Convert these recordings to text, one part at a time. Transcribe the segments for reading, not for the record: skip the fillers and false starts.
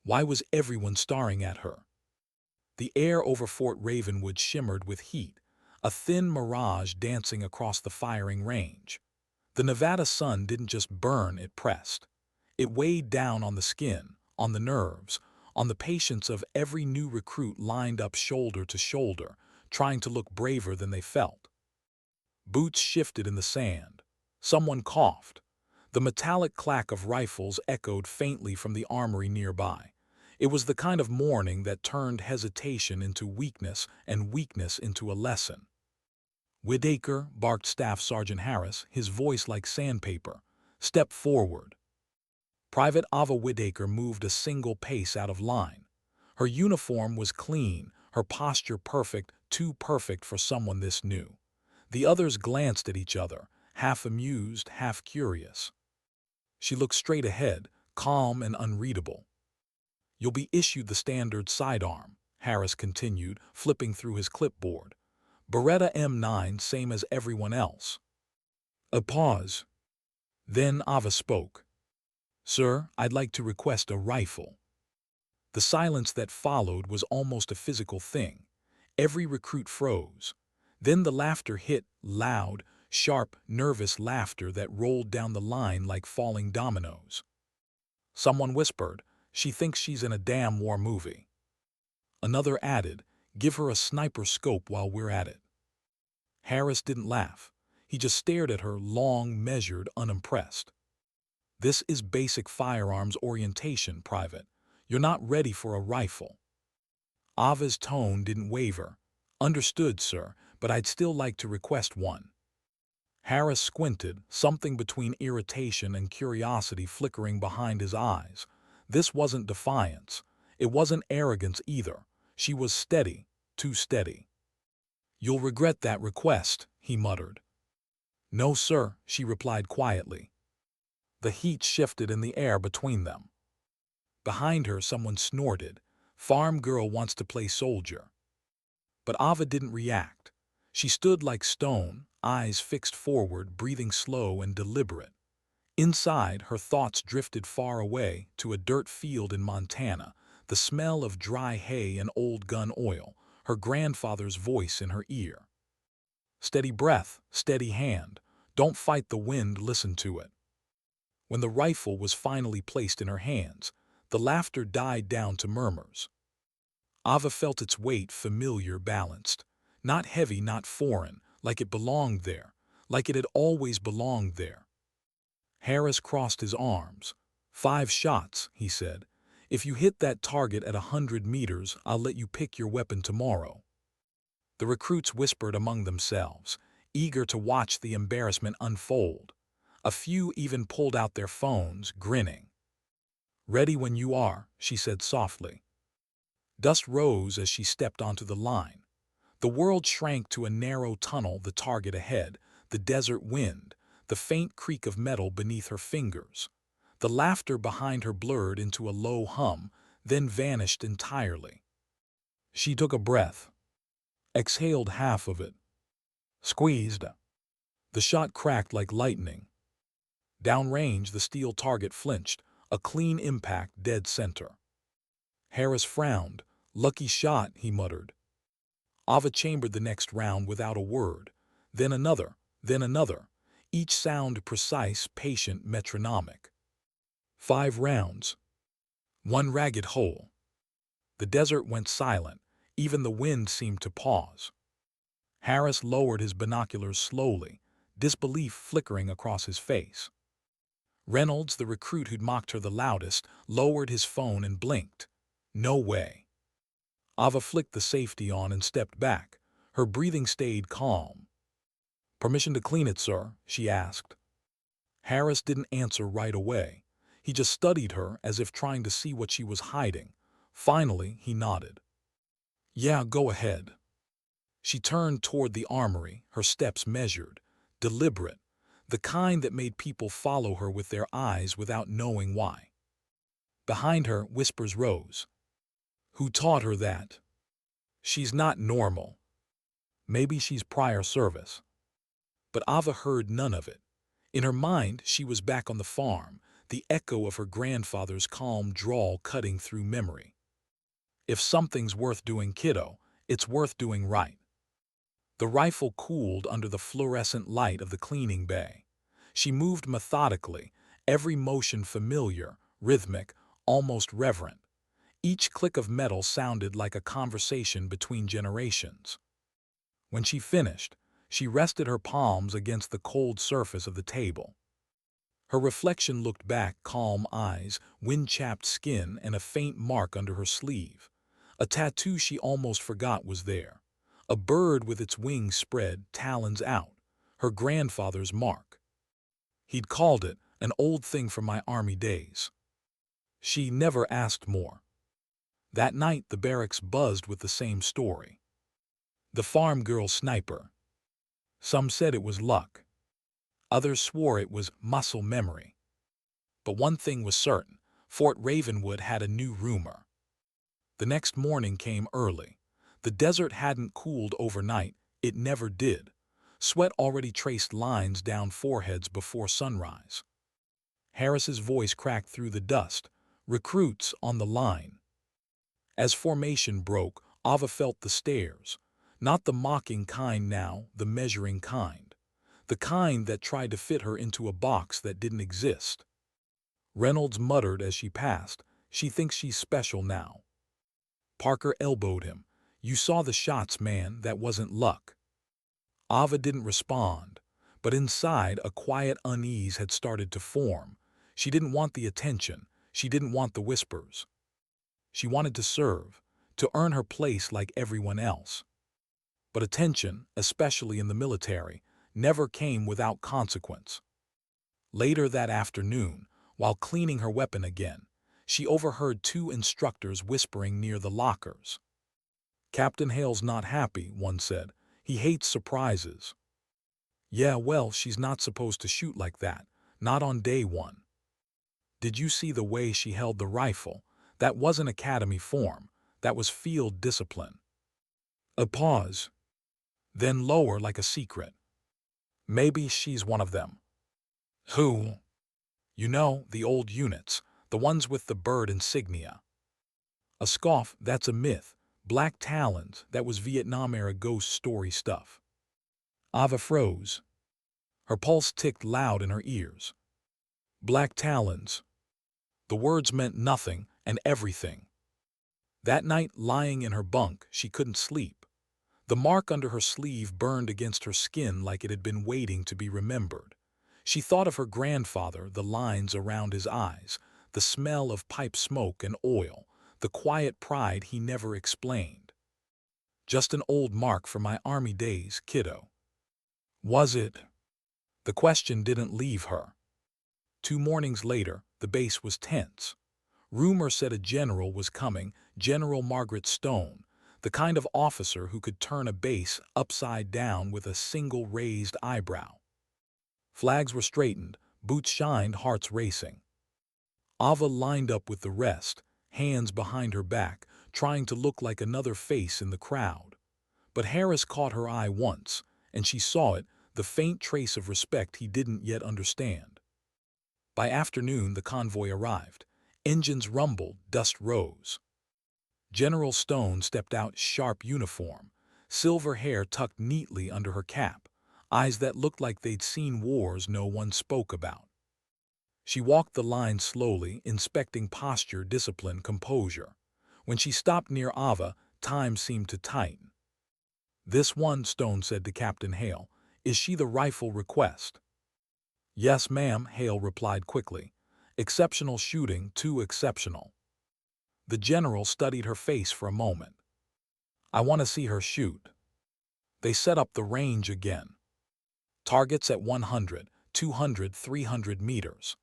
Why was everyone staring at her? The air over Fort Ravenwood shimmered with heat, a thin mirage dancing across the firing range. The Nevada sun didn't just burn, it pressed. It weighed down on the skin, on the nerves, on the patience of every new recruit lined up shoulder to shoulder, trying to look braver than they felt. Boots shifted in the sand. Someone coughed. The metallic clack of rifles echoed faintly from the armory nearby. It was the kind of morning that turned hesitation into weakness and weakness into a lesson. "Whitaker," barked Staff Sergeant Harris, his voice like sandpaper. "Step forward." Private Ava Whitaker moved a single pace out of line. Her uniform was clean, her posture perfect, too perfect for someone this new. The others glanced at each other, half amused, half curious. She looked straight ahead, calm and unreadable. "You'll be issued the standard sidearm," Harris continued, flipping through his clipboard. "Beretta M9, same as everyone else." A pause. Then Ava spoke. "Sir, I'd like to request a rifle." The silence that followed was almost a physical thing. Every recruit froze. Then the laughter hit, loud, sharp, nervous laughter that rolled down the line like falling dominoes. Someone whispered, "She thinks she's in a damn war movie." Another added, "Give her a sniper scope while we're at it." Harris didn't laugh. He just stared at her, long, measured, unimpressed. "This is basic firearms orientation, Private. You're not ready for a rifle." Ava's tone didn't waver. "Understood, sir, but I'd still like to request one." Harris squinted, something between irritation and curiosity flickering behind his eyes. This wasn't defiance. It wasn't arrogance either. She was steady, too steady. "You'll regret that request," he muttered. "No, sir," she replied quietly. The heat shifted in the air between them. Behind her, someone snorted. "Farm girl wants to play soldier." But Ava didn't react. She stood like stone, eyes fixed forward, breathing slow and deliberate. Inside, her thoughts drifted far away to a dirt field in Montana, the smell of dry hay and old gun oil, her grandfather's voice in her ear. "Steady breath, steady hand. Don't fight the wind, listen to it." When the rifle was finally placed in her hands, the laughter died down to murmurs. Ava felt its weight, familiar, balanced. Not heavy, not foreign, like it belonged there, like it had always belonged there. Harris crossed his arms. "5 shots," he said. "If you hit that target at 100 meters, I'll let you pick your weapon tomorrow." The recruits whispered among themselves, eager to watch the embarrassment unfold. A few even pulled out their phones, grinning. "Ready when you are," she said softly. Dust rose as she stepped onto the line. The world shrank to a narrow tunnel, the target ahead, the desert wind, the faint creak of metal beneath her fingers. The laughter behind her blurred into a low hum, then vanished entirely. She took a breath, exhaled half of it, squeezed. The shot cracked like lightning. Downrange, the steel target flinched, a clean impact, dead center. Harris frowned. "Lucky shot," he muttered. Ava chambered the next round without a word. Then another, each sound precise, patient, metronomic. 5 rounds. 1 ragged hole. The desert went silent. Even the wind seemed to pause. Harris lowered his binoculars slowly, disbelief flickering across his face. Reynolds, the recruit who'd mocked her the loudest, lowered his phone and blinked. No way. Ava flicked the safety on and stepped back. Her breathing stayed calm. "Permission to clean it, sir?" she asked. Harris didn't answer right away. He just studied her as if trying to see what she was hiding. Finally, he nodded. "Yeah, go ahead." She turned toward the armory, her steps measured, deliberate, the kind that made people follow her with their eyes without knowing why. Behind her, whispers rose. "Who taught her that? She's not normal. Maybe she's prior service." But Ava heard none of it. In her mind, she was back on the farm, the echo of her grandfather's calm drawl cutting through memory. If something's worth doing, kiddo, it's worth doing right. The rifle cooled under the fluorescent light of the cleaning bay. She moved methodically, every motion familiar, rhythmic, almost reverent. Each click of metal sounded like a conversation between generations. When she finished, she rested her palms against the cold surface of the table. Her reflection looked back, calm eyes, wind-chapped skin, and a faint mark under her sleeve. A tattoo she almost forgot was there. A bird with its wings spread, talons out. Her grandfather's mark. He'd called it an old thing from my army days. She never asked more. That night the barracks buzzed with the same story. The farm girl sniper. Some said it was luck. Others swore it was muscle memory. But one thing was certain, Fort Ravenwood had a new rumor. The next morning came early. The desert hadn't cooled overnight, it never did. Sweat already traced lines down foreheads before sunrise. Harris's voice cracked through the dust. Recruits on the line. As formation broke, Ava felt the stares. Not the mocking kind now, the measuring kind. The kind that tried to fit her into a box that didn't exist. Reynolds muttered as she passed, "She thinks she's special now." Parker elbowed him. "You saw the shots, man, that wasn't luck." Ava didn't respond, but inside a quiet unease had started to form. She didn't want the attention, she didn't want the whispers. She wanted to serve, to earn her place like everyone else. But attention, especially in the military, never came without consequence. Later that afternoon, while cleaning her weapon again, she overheard two instructors whispering near the lockers. "Captain Hale's not happy," one said. "He hates surprises." "Yeah, well, she's not supposed to shoot like that, not on day one." "Did you see the way she held the rifle? That wasn't academy form, that was field discipline." A pause. Then lower like a secret. "Maybe she's one of them." "Who?" "You know, the old units, the ones with the bird insignia." A scoff, "That's a myth. Black Talons, that was Vietnam-era ghost story stuff." Ava froze. Her pulse ticked loud in her ears. Black Talons. The words meant nothing and everything. That night, lying in her bunk, she couldn't sleep. The mark under her sleeve burned against her skin like it had been waiting to be remembered. She thought of her grandfather, the lines around his eyes, the smell of pipe smoke and oil, the quiet pride he never explained. "Just an old mark from my army days, kiddo." Was it? The question didn't leave her. 2 mornings later, the base was tense. Rumor said a general was coming, General Margaret Stone, the kind of officer who could turn a base upside down with a single raised eyebrow. Flags were straightened, boots shined, hearts racing. Ava lined up with the rest, hands behind her back, trying to look like another face in the crowd. But Harris caught her eye once, and she saw it, the faint trace of respect he didn't yet understand. By afternoon, the convoy arrived. Engines rumbled, dust rose. General Stone stepped out, sharp uniform, silver hair tucked neatly under her cap, eyes that looked like they'd seen wars no one spoke about. She walked the line slowly, inspecting posture, discipline, composure. When she stopped near Ava, time seemed to tighten. "This one," Stone said to Captain Hale, "is she the rifle request?" "Yes, ma'am," Hale replied quickly. "Exceptional shooting, too exceptional." The general studied her face for a moment. "I want to see her shoot." They set up the range again. Targets at 100, 200, 300 meters.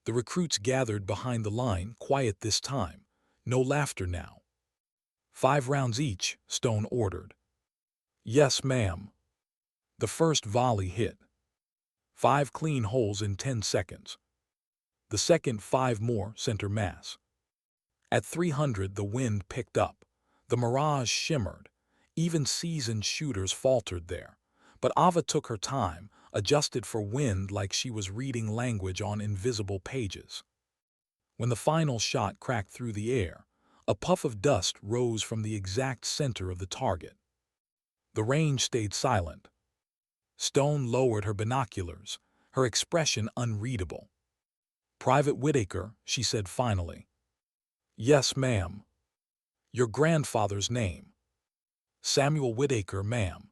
The recruits gathered behind the line, quiet this time. No laughter now. 5 rounds each, Stone ordered. "Yes, ma'am." The first volley hit. 5 clean holes in 10 seconds. The second, 5 more, center mass. At 300, the wind picked up. The mirage shimmered. Even seasoned shooters faltered there. But Ava took her time, adjusted for wind like she was reading language on invisible pages. When the final shot cracked through the air, a puff of dust rose from the exact center of the target. The range stayed silent. Stone lowered her binoculars, her expression unreadable. "Private Whitaker," she said finally. "Yes, ma'am." "Your grandfather's name?" "Samuel Whitaker, ma'am."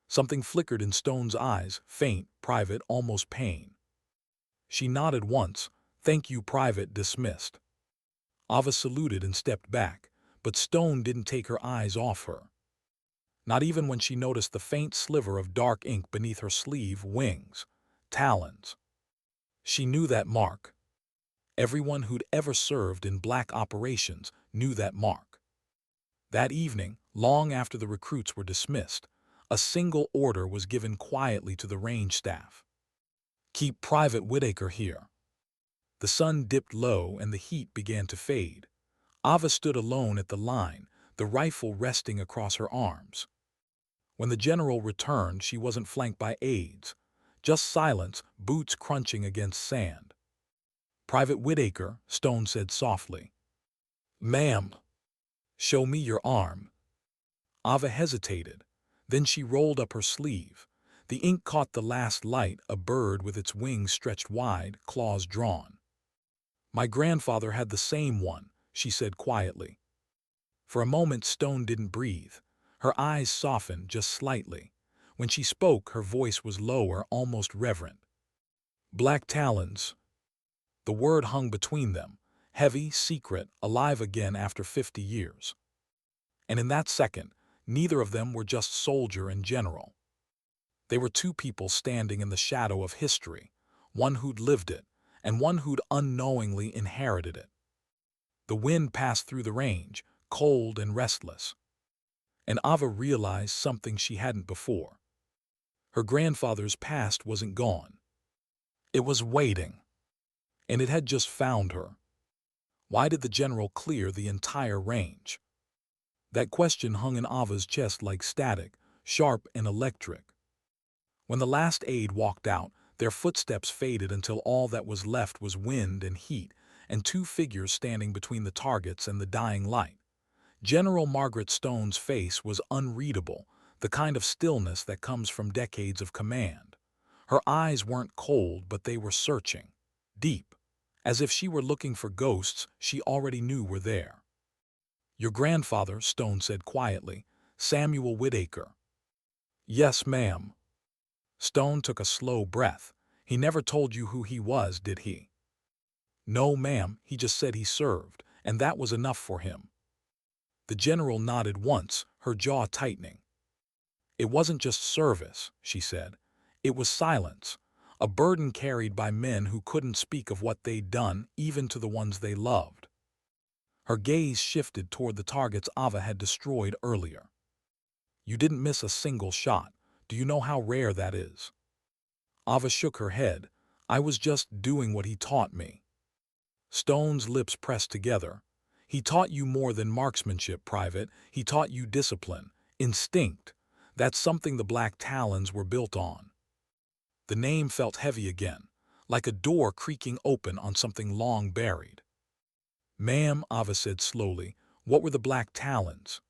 Something flickered in Stone's eyes, faint, private, almost pain. She nodded once. "Thank you, Private," dismissed. Ava saluted and stepped back, but Stone didn't take her eyes off her. Not even when she noticed the faint sliver of dark ink beneath her sleeve, wings, talons. She knew that mark. Everyone who'd ever served in black operations knew that mark. That evening, long after the recruits were dismissed, a single order was given quietly to the range staff. "Keep Private Whitaker here." The sun dipped low and the heat began to fade. Ava stood alone at the line, the rifle resting across her arms. When the general returned, she wasn't flanked by aides, just silence, boots crunching against sand. "Private Whitaker," Stone said softly. "Ma'am." "Show me your arm." Ava hesitated. Then she rolled up her sleeve. The ink caught the last light, a bird with its wings stretched wide, claws drawn. "My grandfather had the same one," she said quietly. For a moment Stone didn't breathe. Her eyes softened just slightly. When she spoke, her voice was lower, almost reverent. "Black Talons." The word hung between them, heavy, secret, alive again after 50 years. And in that second, neither of them were just soldier and general. They were two people standing in the shadow of history, one who'd lived it, and one who'd unknowingly inherited it. The wind passed through the range, cold and restless. And Ava realized something she hadn't before. Her grandfather's past wasn't gone. It was waiting. And it had just found her. Why did the general clear the entire range? That question hung in Ava's chest like static, sharp and electric. When the last aide walked out, their footsteps faded until all that was left was wind and heat, and two figures standing between the targets and the dying light. General Margaret Stone's face was unreadable, the kind of stillness that comes from decades of command. Her eyes weren't cold, but they were searching, deep, as if she were looking for ghosts she already knew were there. "Your grandfather," Stone said quietly, "Samuel Whitaker." "Yes, ma'am." Stone took a slow breath. "He never told you who he was, did he?" "No, ma'am, he just said he served, and that was enough for him." The general nodded once, her jaw tightening. "It wasn't just service," she said. "It was silence, a burden carried by men who couldn't speak of what they'd done, even to the ones they loved." Her gaze shifted toward the targets Ava had destroyed earlier. "You didn't miss a single shot. Do you know how rare that is?" Ava shook her head. "I was just doing what he taught me." Stone's lips pressed together. "He taught you more than marksmanship, Private. He taught you discipline, instinct. That's something the Black Talons were built on." The name felt heavy again, like a door creaking open on something long buried. "Ma'am," Ava said slowly, "what were the Black Talons?"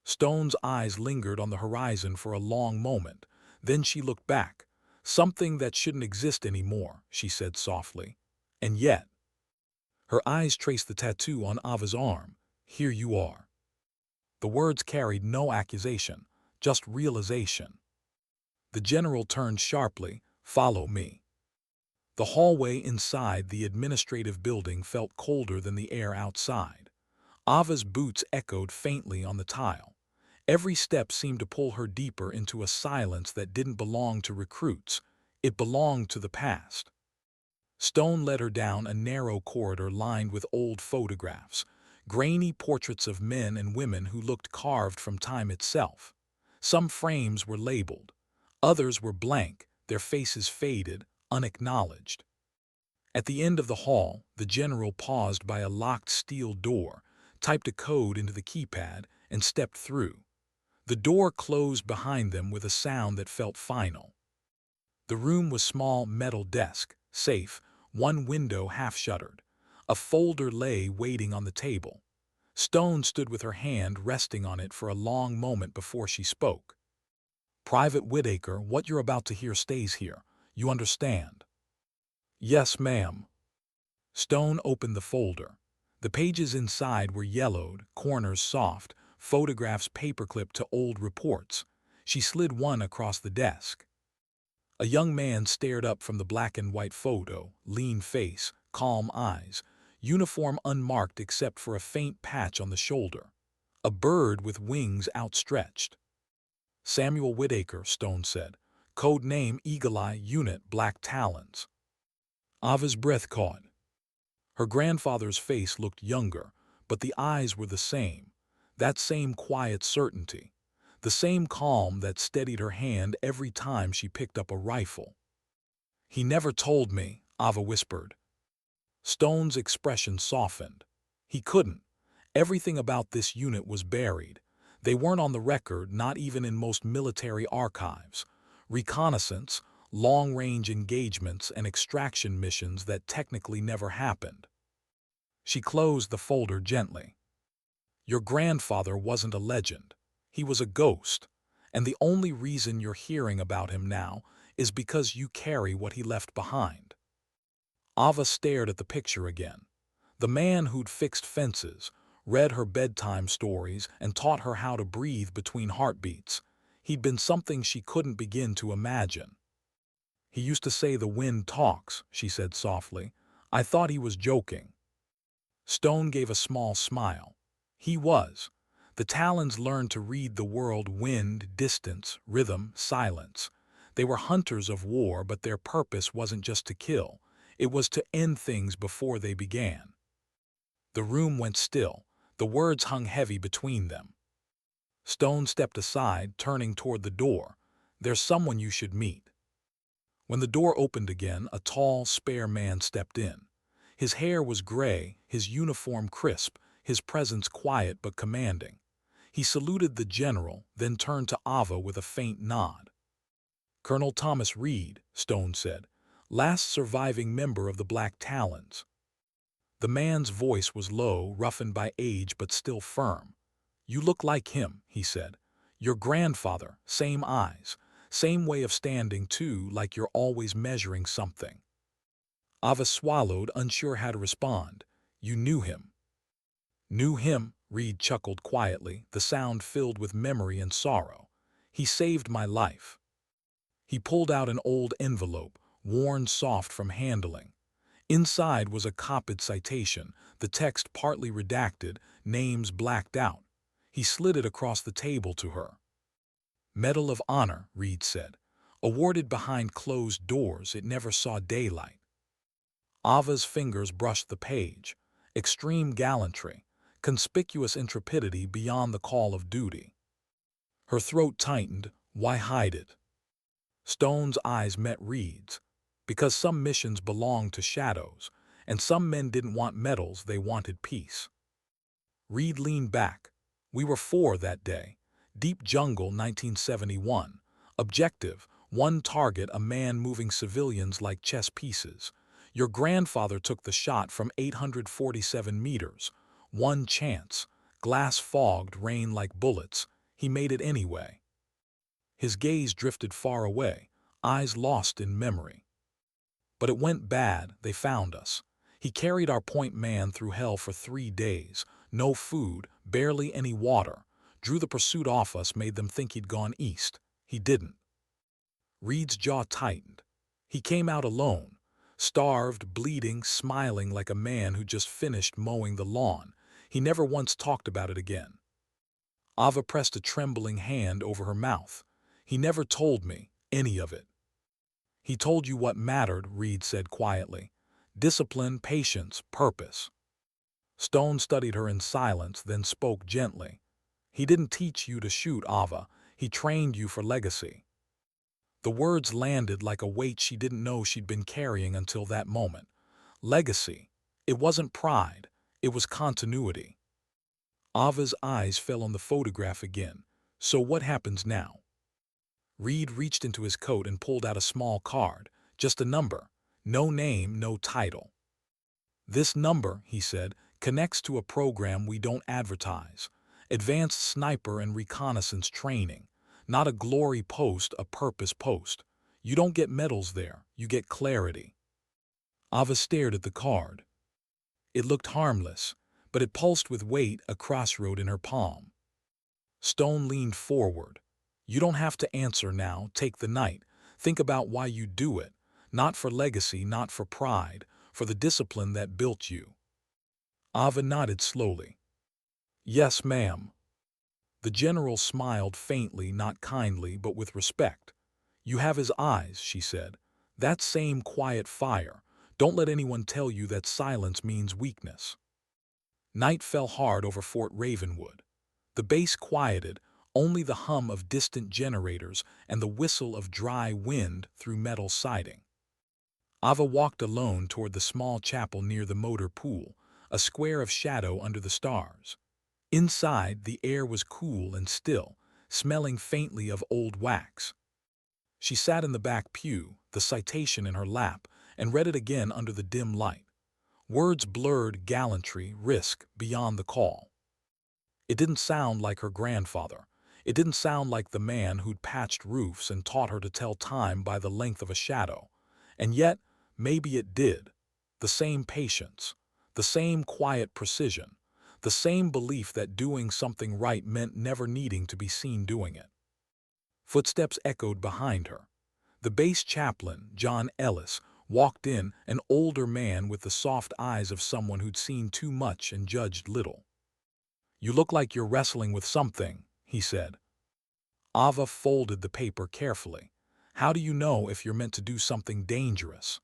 Stone's eyes lingered on the horizon for a long moment. Then she looked back. "Something that shouldn't exist anymore," she said softly. "And yet." Her eyes traced the tattoo on Ava's arm. "Here you are." The words carried no accusation, just realization. The general turned sharply. "Follow me." The hallway inside the administrative building felt colder than the air outside. Ava's boots echoed faintly on the tile. Every step seemed to pull her deeper into a silence that didn't belong to recruits. It belonged to the past. Stone led her down a narrow corridor lined with old photographs, grainy portraits of men and women who looked carved from time itself. Some frames were labeled. Others were blank, their faces faded, unacknowledged. At the end of the hall, the general paused by a locked steel door, typed a code into the keypad, and stepped through. The door closed behind them with a sound that felt final. The room was small metal desk, safe, one window half-shuttered. A folder lay waiting on the table. Stone stood with her hand resting on it for a long moment before she spoke. "Private Whitaker, what you're about to hear stays here. You understand?" "Yes, ma'am." Stone opened the folder. The pages inside were yellowed, corners soft, photographs paperclipped to old reports. She slid one across the desk. A young man stared up from the black and white photo, lean face, calm eyes, uniform unmarked except for a faint patch on the shoulder. A bird with wings outstretched. "Samuel Whitaker," Stone said. "Code name Eagle Eye, Unit Black Talons." Ava's breath caught. Her grandfather's face looked younger, but the eyes were the same. That same quiet certainty. The same calm that steadied her hand every time she picked up a rifle. "He never told me," Ava whispered. Stone's expression softened. He couldn't. Everything about this unit was buried. They weren't on the record, not even in most military archives. Reconnaissance, long-range engagements, and extraction missions that technically never happened. She closed the folder gently. "Your grandfather wasn't a legend. He was a ghost. And the only reason you're hearing about him now is because you carry what he left behind." Ava stared at the picture again. The man who'd fixed fences, read her bedtime stories, and taught her how to breathe between heartbeats. He'd been something she couldn't begin to imagine. "He used to say the wind talks," she said softly. "I thought he was joking." Stone gave a small smile. He was. The Talons learned to read the world: wind, distance, rhythm, silence. They were hunters of war, but their purpose wasn't just to kill. It was to end things before they began. The room went still. The words hung heavy between them. Stone stepped aside, turning toward the door. "There's someone you should meet." When the door opened again, a tall, spare man stepped in. His hair was gray, his uniform crisp, his presence quiet but commanding. He saluted the general, then turned to Ava with a faint nod. "Colonel Thomas Reed," Stone said, "last surviving member of the Black Talons." The man's voice was low, roughened by age but still firm. "You look like him," he said. "Your grandfather, same eyes, same way of standing too, like you're always measuring something." Ava swallowed, unsure how to respond. "You knew him." "Knew him," Reed chuckled quietly, the sound filled with memory and sorrow. "He saved my life." He pulled out an old envelope, worn soft from handling. Inside was a copied citation, the text partly redacted, names blacked out. He slid it across the table to her. "Medal of Honor," Reed said. "Awarded behind closed doors, it never saw daylight." Ava's fingers brushed the page. Extreme gallantry, conspicuous intrepidity beyond the call of duty. Her throat tightened. Why hide it? Stone's eyes met Reed's. Because some missions belonged to shadows, and some men didn't want medals, they wanted peace. Reed leaned back. "We were 4 that day. Deep jungle, 1971. Objective, one target, a man moving civilians like chess pieces. Your grandfather took the shot from 847 meters. One chance. Glass fogged, rain like bullets. He made it anyway." His gaze drifted far away, eyes lost in memory. "But it went bad. They found us. He carried our point man through hell for 3 days. No food, barely any water. Drew the pursuit off us, made them think he'd gone east. He didn't." Reed's jaw tightened. "He came out alone. Starved, bleeding, smiling like a man who just finished mowing the lawn. He never once talked about it again." Ava pressed a trembling hand over her mouth. "He never told me any of it." "He told you what mattered," Reed said quietly. "Discipline, patience, purpose." Stone studied her in silence, then spoke gently. "He didn't teach you to shoot, Ava. He trained you for legacy." The words landed like a weight she didn't know she'd been carrying until that moment. Legacy. It wasn't pride. It was continuity. Ava's eyes fell on the photograph again. "So what happens now?" Reed reached into his coat and pulled out a small card. Just a number. No name, no title. This number, he said, connects to a program we don't advertise. Advanced sniper and reconnaissance training. Not a glory post, a purpose post. You don't get medals there, you get clarity. Ava stared at the card. It looked harmless, but it pulsed with weight, a crossroad in her palm. Stone leaned forward. You don't have to answer now, take the night. Think about why you do it. Not for legacy, not for pride, for the discipline that built you. Ava nodded slowly. Yes, ma'am. The general smiled faintly, not kindly, but with respect. You have his eyes, she said. That same quiet fire. Don't let anyone tell you that silence means weakness. Night fell hard over Fort Ravenwood. The base quieted, only the hum of distant generators and the whistle of dry wind through metal siding. Ava walked alone toward the small chapel near the motor pool, a square of shadow under the stars. Inside, the air was cool and still, smelling faintly of old wax. She sat in the back pew, the citation in her lap, and read it again under the dim light. Words blurred, gallantry, risk, beyond the call. It didn't sound like her grandfather. It didn't sound like the man who'd patched roofs and taught her to tell time by the length of a shadow. And yet, maybe it did. The same patience, the same quiet precision, the same belief that doing something right meant never needing to be seen doing it. Footsteps echoed behind her. The base chaplain, John Ellis, walked in, an older man with the soft eyes of someone who'd seen too much and judged little. You look like you're wrestling with something, he said. Ava folded the paper carefully. How do you know if you're meant to do something dangerous?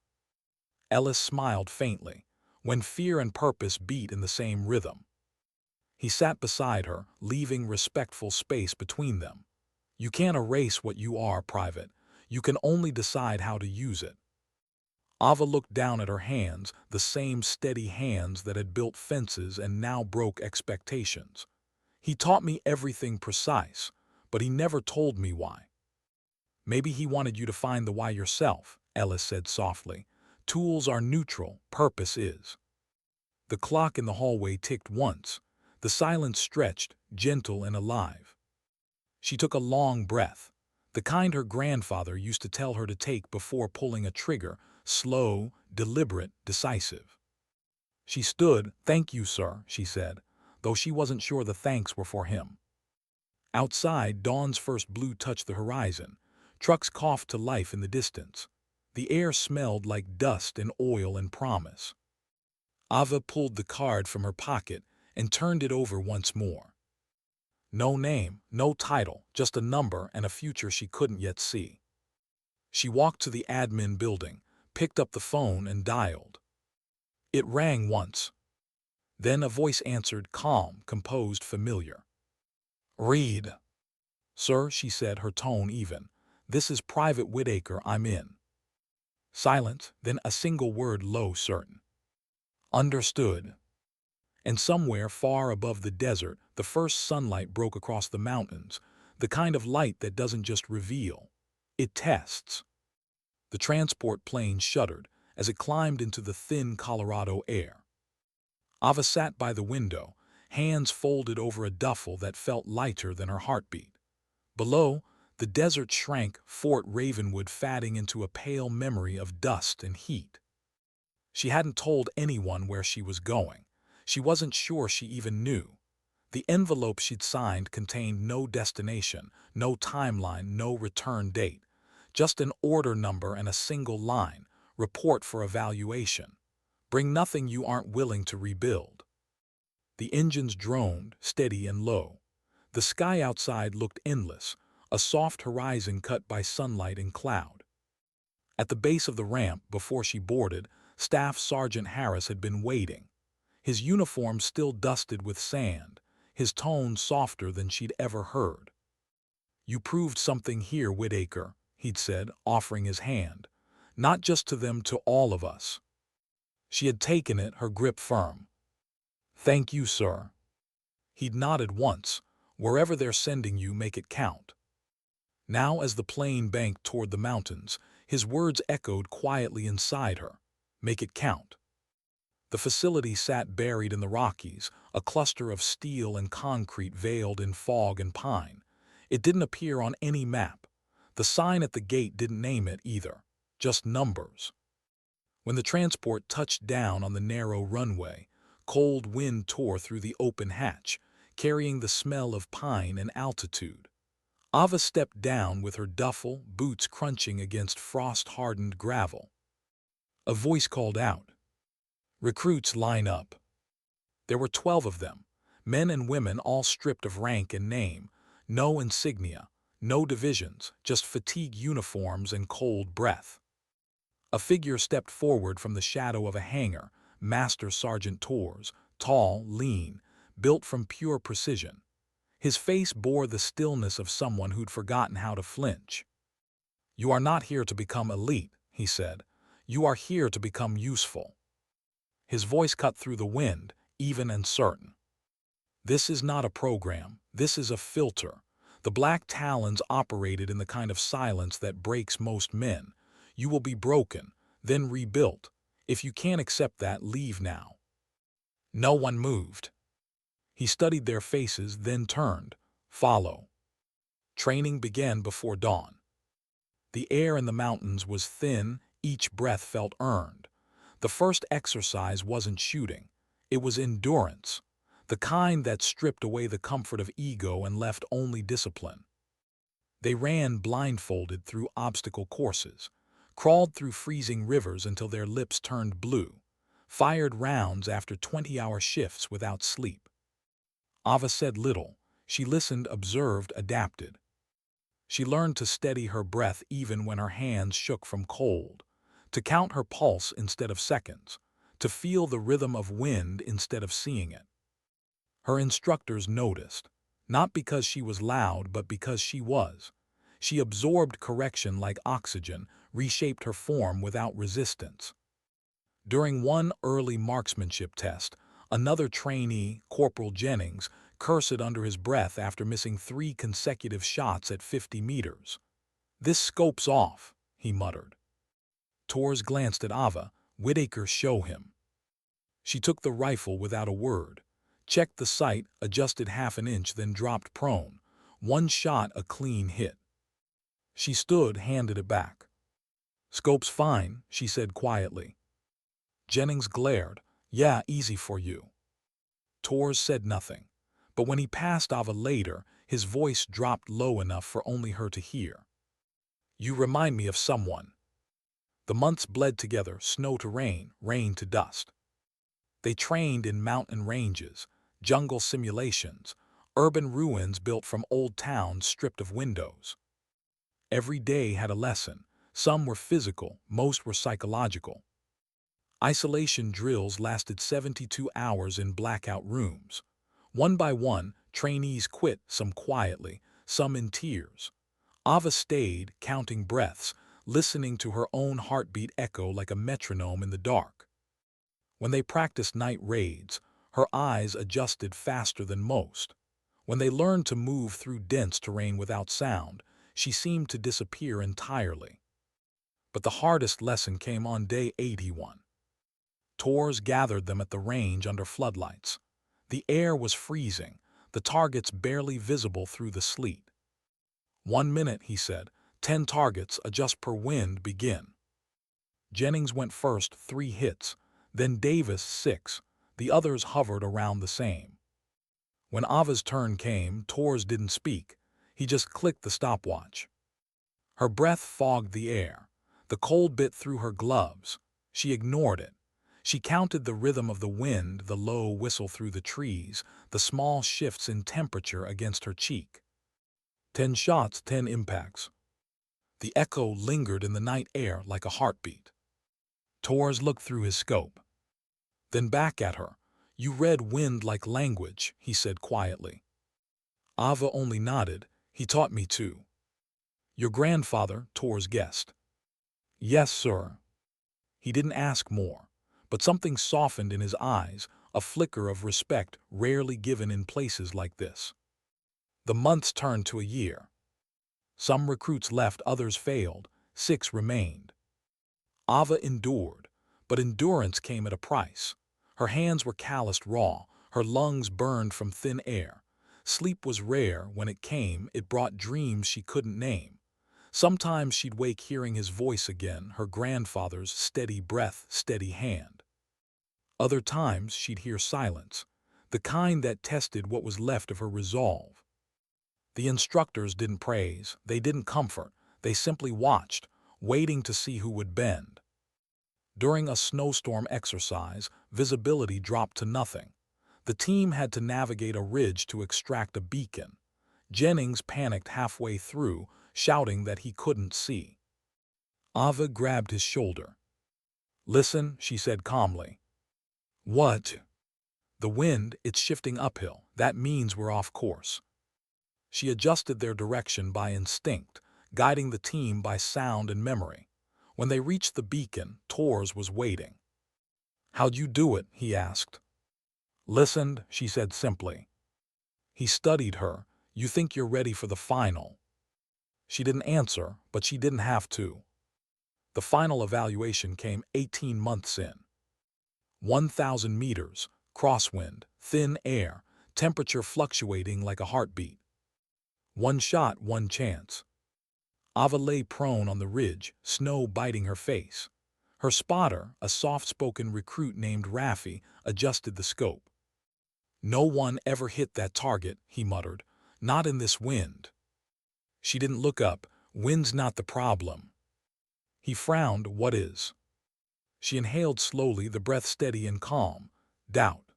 Ellis smiled faintly, when fear and purpose beat in the same rhythm. He sat beside her, leaving respectful space between them. You can't erase what you are, Private. You can only decide how to use it. Ava looked down at her hands, the same steady hands that had built fences and now broke expectations. He taught me everything precise, but he never told me why. Maybe he wanted you to find the why yourself, Ellis said softly. Tools are neutral, purpose is. The clock in the hallway ticked once. The silence stretched, gentle and alive. She took a long breath, the kind her grandfather used to tell her to take before pulling a trigger, slow, deliberate, decisive. She stood. Thank you, sir, she said, though she wasn't sure the thanks were for him. Outside, dawn's first blue touched the horizon. Trucks coughed to life in the distance. The air smelled like dust and oil and promise. Ava pulled the card from her pocket and turned it over once more. No name, no title, just a number and a future she couldn't yet see. She walked to the admin building, picked up the phone and dialed. It rang once. Then a voice answered, calm, composed, familiar. Reed. Sir, she said, her tone even. This is Private Whitaker, I'm in. Silence, then a single word, low, certain. Understood. And somewhere far above the desert, the first sunlight broke across the mountains, the kind of light that doesn't just reveal, it tests. The transport plane shuddered as it climbed into the thin Colorado air. Ava sat by the window, hands folded over a duffel that felt lighter than her heartbeat. Below, the desert shrank, Fort Ravenwood fading into a pale memory of dust and heat. She hadn't told anyone where she was going. She wasn't sure she even knew. The envelope she'd signed contained no destination, no timeline, no return date. Just an order number and a single line, report for evaluation. Bring nothing you aren't willing to rebuild. The engines droned, steady and low. The sky outside looked endless, a soft horizon cut by sunlight and cloud. At the base of the ramp, before she boarded, Staff Sergeant Harris had been waiting. His uniform still dusted with sand, his tone softer than she'd ever heard. You proved something here, Whitaker, he'd said, offering his hand. Not just to them, to all of us. She had taken it, her grip firm. Thank you, sir. He'd nodded once. Wherever they're sending you, make it count. Now as the plane banked toward the mountains, his words echoed quietly inside her. Make it count. The facility sat buried in the Rockies, a cluster of steel and concrete veiled in fog and pine. It didn't appear on any map. The sign at the gate didn't name it either, just numbers. When the transport touched down on the narrow runway, cold wind tore through the open hatch, carrying the smell of pine and altitude. Ava stepped down with her duffel, boots crunching against frost-hardened gravel. A voice called out, "Recruits, line up." There were 12 of them, men and women all stripped of rank and name, no insignia, no divisions, just fatigue uniforms and cold breath. A figure stepped forward from the shadow of a hangar, Master Sergeant Tors, tall, lean, built from pure precision. His face bore the stillness of someone who'd forgotten how to flinch. "You are not here to become elite," he said. "You are here to become useful." His voice cut through the wind, even and certain. "This is not a program. This is a filter." The Black Talons operated in the kind of silence that breaks most men. You will be broken, then rebuilt. If you can't accept that, leave now. No one moved. He studied their faces, then turned. "Follow." Training began before dawn. The air in the mountains was thin, each breath felt earned. The first exercise wasn't shooting. It was endurance, the kind that stripped away the comfort of ego and left only discipline. They ran blindfolded through obstacle courses, crawled through freezing rivers until their lips turned blue, fired rounds after 20-hour shifts without sleep. Ava said little. She listened, observed, adapted. She learned to steady her breath even when her hands shook from cold, to count her pulse instead of seconds, to feel the rhythm of wind instead of seeing it. Her instructors noticed, not because she was loud but because she was. She absorbed correction like oxygen, reshaped her form without resistance. During one early marksmanship test, another trainee, Corporal Jennings, cursed under his breath after missing 3 consecutive shots at 50 meters. "This scope's off," he muttered. Tors glanced at Ava. "Whitaker, show him." She took the rifle without a word, checked the sight, adjusted half an inch, then dropped prone. One shot, a clean hit. She stood, handed it back. "Scope's fine," she said quietly. Jennings glared. "Yeah, easy for you." Tors said nothing, but when he passed Ava later, his voice dropped low enough for only her to hear. "You remind me of someone." The months bled together, snow to rain, rain to dust. They trained in mountain ranges, jungle simulations, urban ruins built from old towns stripped of windows. Every day had a lesson. Some were physical, most were psychological. Isolation drills lasted 72 hours in blackout rooms. One by one, trainees quit, some quietly, some in tears. Ava stayed, counting breaths, listening to her own heartbeat echo like a metronome in the dark. When they practiced night raids, her eyes adjusted faster than most. When they learned to move through dense terrain without sound, she seemed to disappear entirely. But the hardest lesson came on day 81. Tors gathered them at the range under floodlights. The air was freezing, the targets barely visible through the sleet. "1 minute," he said. 10 targets, adjust per wind, begin." Jennings went first, 3 hits. Then Davis, 6. The others hovered around the same. When Ava's turn came, Tors didn't speak. He just clicked the stopwatch. Her breath fogged the air. The cold bit through her gloves. She ignored it. She counted the rhythm of the wind, the low whistle through the trees, the small shifts in temperature against her cheek. 10 shots, 10 impacts. The echo lingered in the night air like a heartbeat. Tors looked through his scope. Then back at her. "You read wind like language," he said quietly. Ava only nodded. "He taught me to." "Your grandfather?" Tors guessed. "Yes, sir." He didn't ask more, but something softened in his eyes, a flicker of respect rarely given in places like this. The months turned to a year. Some recruits left, others failed. 6 remained. Ava endured, but endurance came at a price. Her hands were calloused raw, her lungs burned from thin air. Sleep was rare. When it came, it brought dreams she couldn't name. Sometimes she'd wake hearing his voice again, her grandfather's steady breath, steady hand. Other times she'd hear silence, the kind that tested what was left of her resolve. The instructors didn't praise, they didn't comfort, they simply watched, waiting to see who would bend. During a snowstorm exercise, visibility dropped to nothing. The team had to navigate a ridge to extract a beacon. Jennings panicked halfway through, shouting that he couldn't see. Ava grabbed his shoulder. "Listen," she said calmly. "What?" "The wind, it's shifting uphill. That means we're off course." She adjusted their direction by instinct, guiding the team by sound and memory. When they reached the beacon, Tors was waiting. "How'd you do it?" he asked. "Listened," she said simply. He studied her. "You think you're ready for the final?" She didn't answer, but she didn't have to. The final evaluation came 18 months in. 1,000 meters, crosswind, thin air, temperature fluctuating like a heartbeat. One shot, one chance. Ava lay prone on the ridge, snow biting her face. Her spotter, a soft-spoken recruit named Raffi, adjusted the scope. "No one ever hit that target," he muttered. "Not in this wind." She didn't look up. "Wind's not the problem." He frowned. "What is?" She inhaled slowly, the breath steady and calm. "Doubt."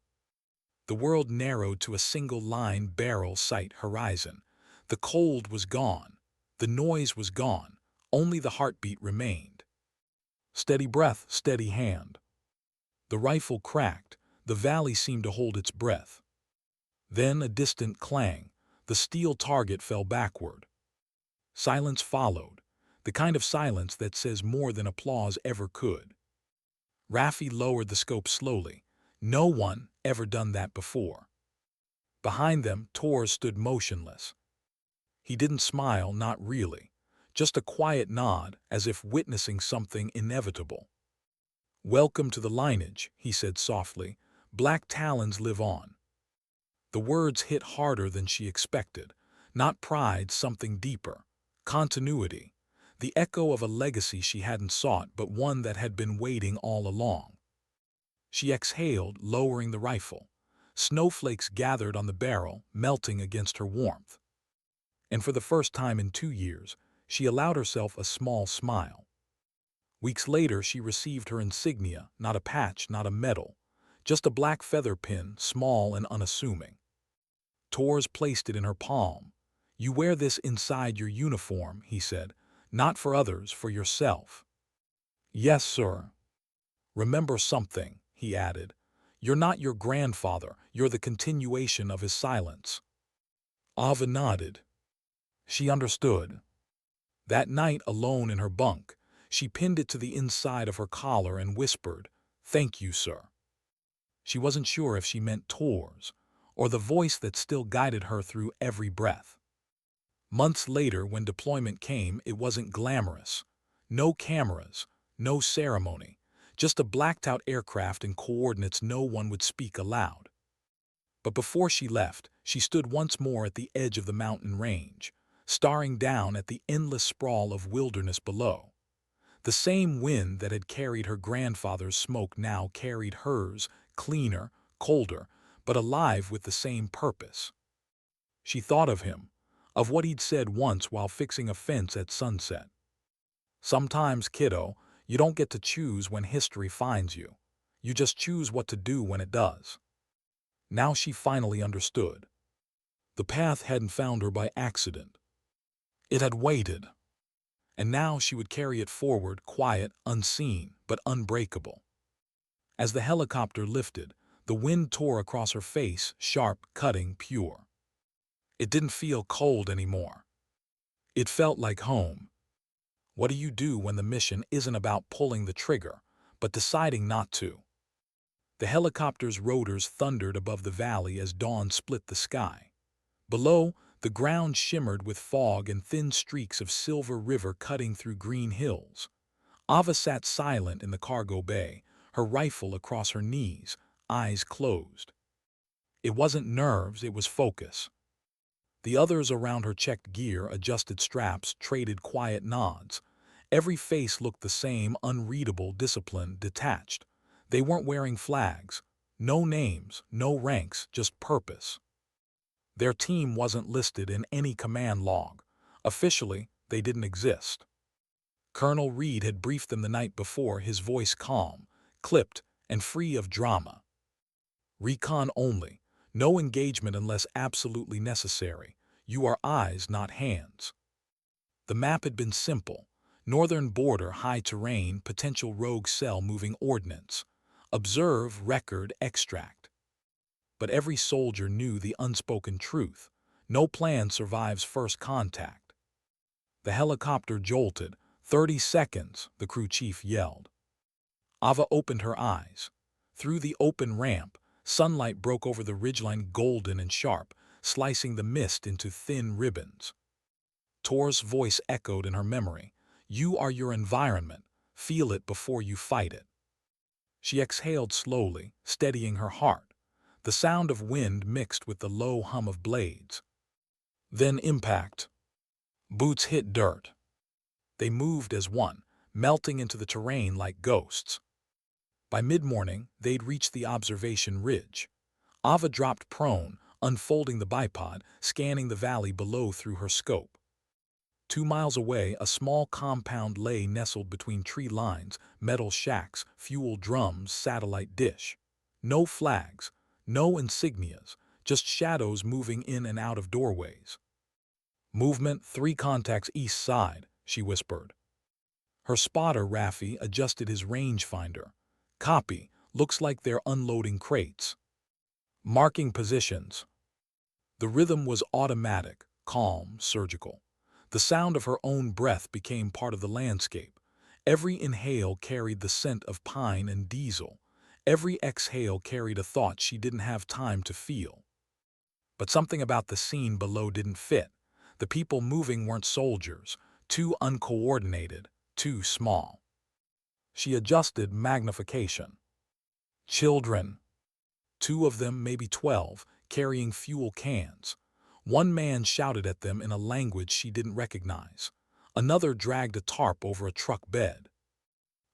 The world narrowed to a single line, barrel, sight, horizon. The cold was gone. The noise was gone. Only the heartbeat remained. Steady breath, steady hand. The rifle cracked. The valley seemed to hold its breath. Then a distant clang. The steel target fell backward. Silence followed, the kind of silence that says more than applause ever could. Raffi lowered the scope slowly. No one ever done that before. Behind them, Tors stood motionless. He didn't smile, not really. Just a quiet nod, as if witnessing something inevitable. "Welcome to the lineage," he said softly. "Black Talons live on." The words hit harder than she expected. Not pride, something deeper. Continuity. The echo of a legacy she hadn't sought, but one that had been waiting all along. She exhaled, lowering the rifle. Snowflakes gathered on the barrel, melting against her warmth. And for the first time in 2 years, she allowed herself a small smile. Weeks later, she received her insignia, not a patch, not a medal, just a black feather pin, small and unassuming. Tors placed it in her palm. "You wear this inside your uniform," he said. "Not for others, for yourself." "Yes, sir." "Remember something," he added. "You're not your grandfather, you're the continuation of his silence." Ava nodded. She understood. That night, alone in her bunk, she pinned it to the inside of her collar and whispered, "Thank you, sir." She wasn't sure if she meant Tors, or the voice that still guided her through every breath. Months later, when deployment came, it wasn't glamorous. No cameras, no ceremony, just a blacked-out aircraft and coordinates no one would speak aloud. But before she left, she stood once more at the edge of the mountain range, staring down at the endless sprawl of wilderness below. The same wind that had carried her grandfather's smoke now carried hers, cleaner, colder, but alive with the same purpose. She thought of him, of what he'd said once while fixing a fence at sunset. "Sometimes, kiddo, you don't get to choose when history finds you. You just choose what to do when it does." Now she finally understood. The path hadn't found her by accident. It had waited. And now she would carry it forward, quiet, unseen, but unbreakable. As the helicopter lifted, the wind tore across her face, sharp, cutting, pure. It didn't feel cold anymore. It felt like home. What do you do when the mission isn't about pulling the trigger, but deciding not to? The helicopter's rotors thundered above the valley as dawn split the sky. Below, The ground shimmered with fog and thin streaks of silver river cutting through green hills. Ava sat silent in the cargo bay, her rifle across her knees, eyes closed. It wasn't nerves, it was focus. The others around her checked gear, adjusted straps, traded quiet nods. Every face looked the same, unreadable, disciplined, detached. They weren't wearing flags. No names, no ranks, just purpose. Their team wasn't listed in any command log. Officially, they didn't exist. Colonel Reed had briefed them the night before, his voice calm, clipped, and free of drama. Recon only. No engagement unless absolutely necessary. You are eyes, not hands. The map had been simple. Northern border, high terrain, potential rogue cell moving ordnance. Observe, record, extract. But every soldier knew the unspoken truth. No plan survives first contact. The helicopter jolted. 30 seconds, the crew chief yelled. Ava opened her eyes. Through the open ramp, sunlight broke over the ridgeline, golden and sharp, slicing the mist into thin ribbons. Tor's voice echoed in her memory. You are your environment. Feel it before you fight it. She exhaled slowly, steadying her heart. The sound of wind mixed with the low hum of blades. Then impact. Boots hit dirt. They moved as one, melting into the terrain like ghosts. By mid-morning, they'd reached the observation ridge. Ava dropped prone, unfolding the bipod, scanning the valley below through her scope. 2 miles away, a small compound lay nestled between tree lines, metal shacks, fuel drums, satellite dish. No flags, no insignias, just shadows moving in and out of doorways. Movement, 3 contacts east side, she whispered. Her spotter, Raffi, adjusted his rangefinder. Copy, looks like they're unloading crates. Marking positions. The rhythm was automatic, calm, surgical. The sound of her own breath became part of the landscape. Every inhale carried the scent of pine and diesel. Every exhale carried a thought she didn't have time to feel. But something about the scene below didn't fit. The people moving weren't soldiers, too uncoordinated, too small. She adjusted magnification. Children. 2 of them, maybe 12, carrying fuel cans. One man shouted at them in a language she didn't recognize. Another dragged a tarp over a truck bed.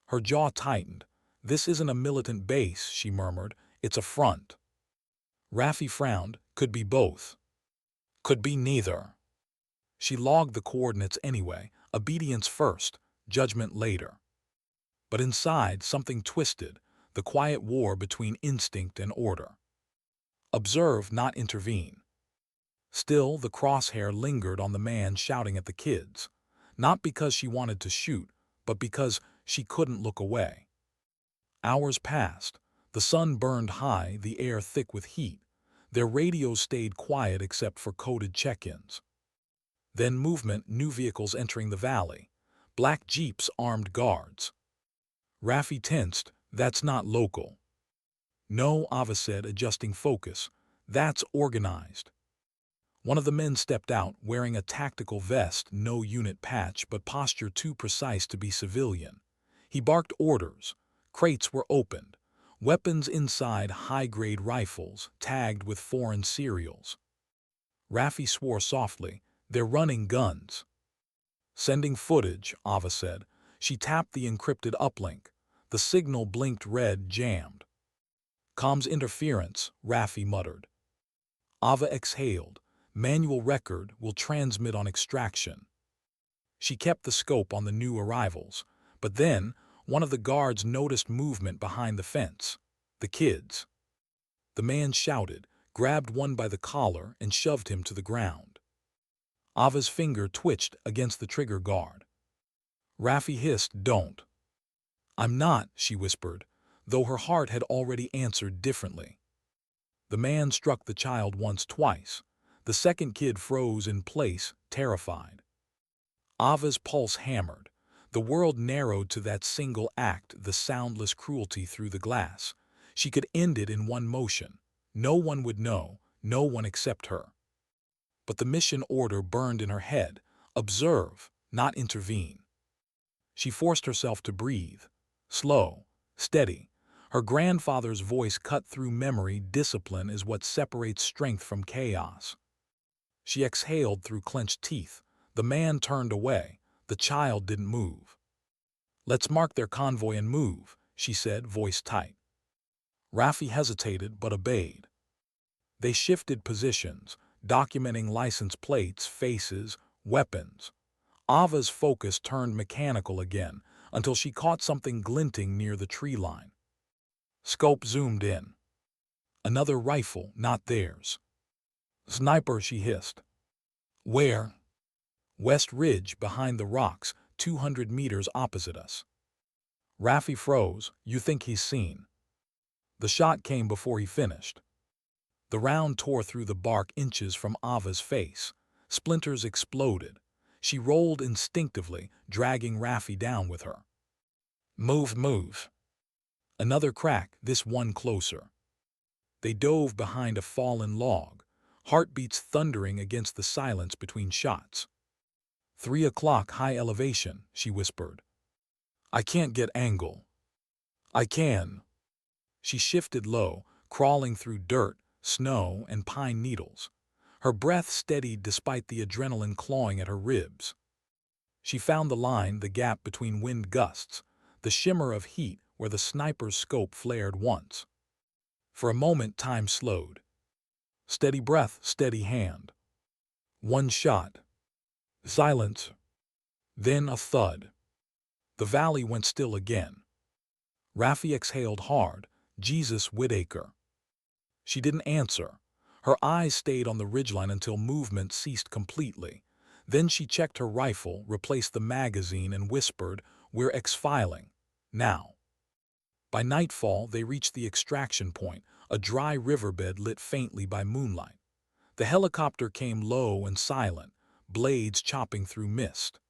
Her jaw tightened. This isn't a militant base, she murmured. It's a front. Raffi frowned. Could be both. Could be neither. She logged the coordinates anyway. Obedience first, judgment later. But inside, something twisted. The quiet war between instinct and order. Observe, not intervene. Still, the crosshair lingered on the man shouting at the kids. Not because she wanted to shoot, but because she couldn't look away. Hours passed. The sun burned high, the air thick with heat. Their radios stayed quiet except for coded check-ins. Then movement, new vehicles entering the valley. Black jeeps, armed guards. Raffi tensed. That's not local. No, Ava said, adjusting focus. That's organized. One of the men stepped out, wearing a tactical vest, no unit patch, but posture too precise to be civilian. He barked orders. Crates were opened. Weapons inside, high-grade rifles, tagged with foreign serials. Raffi swore softly. They're running guns. Sending footage, Ava said. She tapped the encrypted uplink. The signal blinked red, jammed. Comms interference, Raffi muttered. Ava exhaled. Manual record will transmit on extraction. She kept the scope on the new arrivals, but then one of the guards noticed movement behind the fence. The kids. The man shouted, grabbed one by the collar, and shoved him to the ground. Ava's finger twitched against the trigger guard. Raffi hissed, "Don't." "I'm not," she whispered, though her heart had already answered differently. The man struck the child once, twice. The second kid froze in place, terrified. Ava's pulse hammered. The world narrowed to that single act, the soundless cruelty through the glass. She could end it in one motion. No one would know, no one except her. but the mission order burned in her head. Observe, not intervene. She forced herself to breathe. Slow, steady. Her grandfather's voice cut through memory. Discipline is what separates strength from chaos. She exhaled through clenched teeth. The man turned away. The child didn't move. "Let's mark their convoy and move," she said, voice tight. Raffi hesitated but obeyed. They shifted positions, documenting license plates, faces, weapons. Ava's focus turned mechanical again until she caught something glinting near the tree line. Scope zoomed in. Another rifle, not theirs. "Sniper," she hissed. "Where?" "West Ridge, behind the rocks, 200 meters opposite us." Raffi froze. "You think he's seen?" The shot came before he finished. The round tore through the bark inches from Ava's face. Splinters exploded. She rolled instinctively, dragging Raffi down with her. "Move, move." Another crack, this one closer. They dove behind a fallen log, heartbeats thundering against the silence between shots. 3 o'clock, high elevation," she whispered. "I can't get angle." "I can." She shifted low, crawling through dirt, snow, and pine needles. Her breath steadied despite the adrenaline clawing at her ribs. She found the line, the gap between wind gusts, the shimmer of heat where the sniper's scope flared once. For a moment, time slowed. Steady breath, steady hand. One shot. Silence. Then a thud. The valley went still again. Raffi exhaled hard. "Jesus, Whitaker." She didn't answer. Her eyes stayed on the ridgeline until movement ceased completely. Then she checked her rifle, replaced the magazine, and whispered, "We're exfiling. Now." By nightfall, they reached the extraction point, a dry riverbed lit faintly by moonlight. The helicopter came low and silent, blades chopping through mist.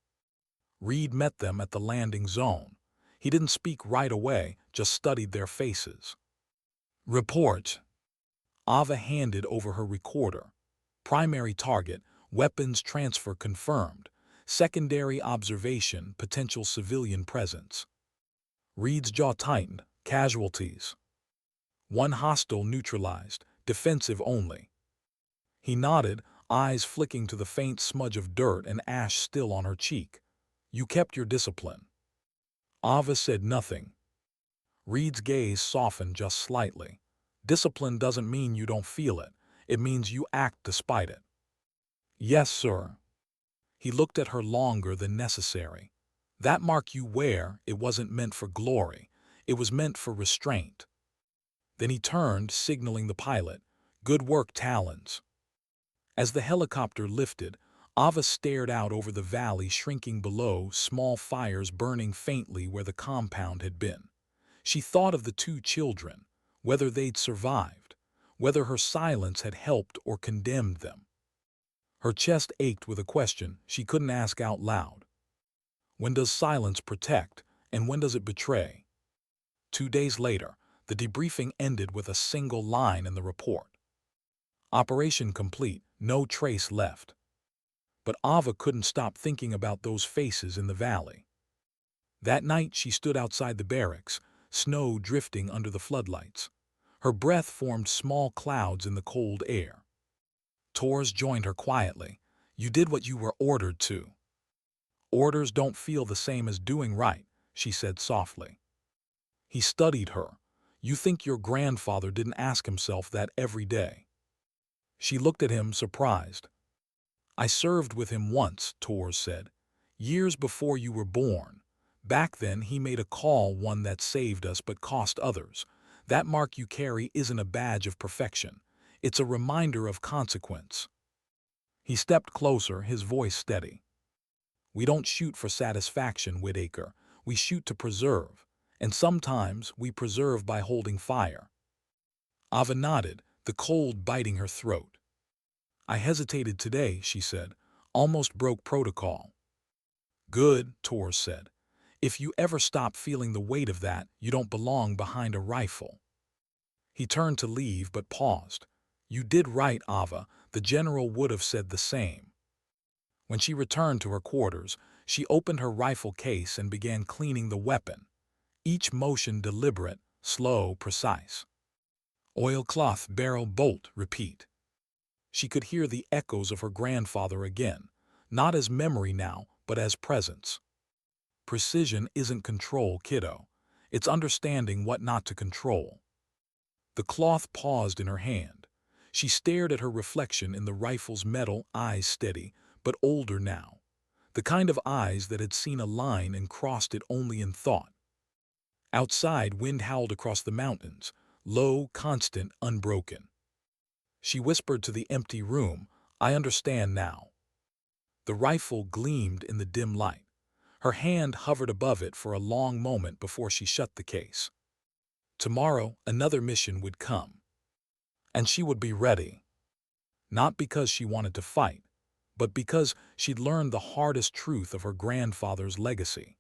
Reed met them at the landing zone. He didn't speak right away, just studied their faces. "Report." Ava handed over her recorder. "Primary target, weapons transfer confirmed. Secondary observation, potential civilian presence." Reed's jaw tightened. "Casualties?" "One hostile neutralized, defensive only." He nodded, eyes flicking to the faint smudge of dirt and ash still on her cheek. "You kept your discipline." Ava said nothing. Reed's gaze softened just slightly. "Discipline doesn't mean you don't feel it. It means you act despite it." "Yes, sir." He looked at her longer than necessary. "That mark you wear, it wasn't meant for glory. It was meant for restraint." Then he turned, signaling the pilot, "Good work, Talons." As the helicopter lifted, Ava stared out over the valley shrinking below, small fires burning faintly where the compound had been. She thought of the 2 children, whether they'd survived, whether her silence had helped or condemned them. Her chest ached with a question she couldn't ask out loud. When does silence protect, and when does it betray? 2 days later, the debriefing ended with a single line in the report. Operation complete, no trace left. But Ava couldn't stop thinking about those faces in the valley. That night she stood outside the barracks, snow drifting under the floodlights. Her breath formed small clouds in the cold air. Tors joined her quietly. "You did what you were ordered to." "Orders don't feel the same as doing right," she said softly. He studied her. "You think your grandfather didn't ask himself that every day?" She looked at him, surprised. "I served with him once," Tors said. "Years before you were born. Back then he made a call, one that saved us but cost others. That mark you carry isn't a badge of perfection. It's a reminder of consequence." He stepped closer, his voice steady. "We don't shoot for satisfaction, Whitaker. We shoot to preserve. And sometimes we preserve by holding fire." Ava nodded, the cold biting her throat. "I hesitated today," she said. "Almost broke protocol." "Good," Tors said. "If you ever stop feeling the weight of that, you don't belong behind a rifle." He turned to leave but paused. "You did right, Ava. The general would have said the same. When she returned to her quarters, she opened her rifle case and began cleaning the weapon, each motion deliberate, slow, precise. Oilcloth, barrel, bolt, repeat. She could hear the echoes of her grandfather again, not as memory now, but as presence. Precision isn't control, kiddo. It's understanding what not to control. The cloth paused in her hand. She stared at her reflection in the rifle's metal, eyes steady, but older now. The kind of eyes that had seen a line and crossed it only in thought. Outside, wind howled across the mountains, low, constant, unbroken. She whispered to the empty room, "I understand now." The rifle gleamed in the dim light. Her hand hovered above it for a long moment before she shut the case. Tomorrow, another mission would come. And she would be ready. Not because she wanted to fight, but because she'd learned the hardest truth of her grandfather's legacy.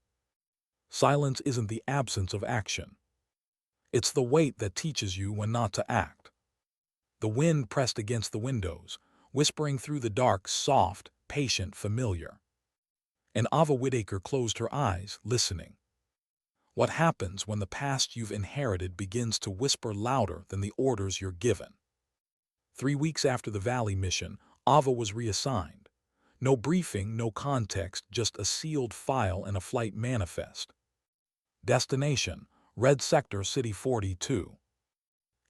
Silence isn't the absence of action. It's the weight that teaches you when not to act. The wind pressed against the windows, whispering through the dark, soft, patient, familiar. And Ava Whitaker closed her eyes, listening. What happens when the past you've inherited begins to whisper louder than the orders you're given? 3 weeks after the Valley mission, Ava was reassigned. No briefing, no context, just a sealed file and a flight manifest. Destination: Red Sector, City 42.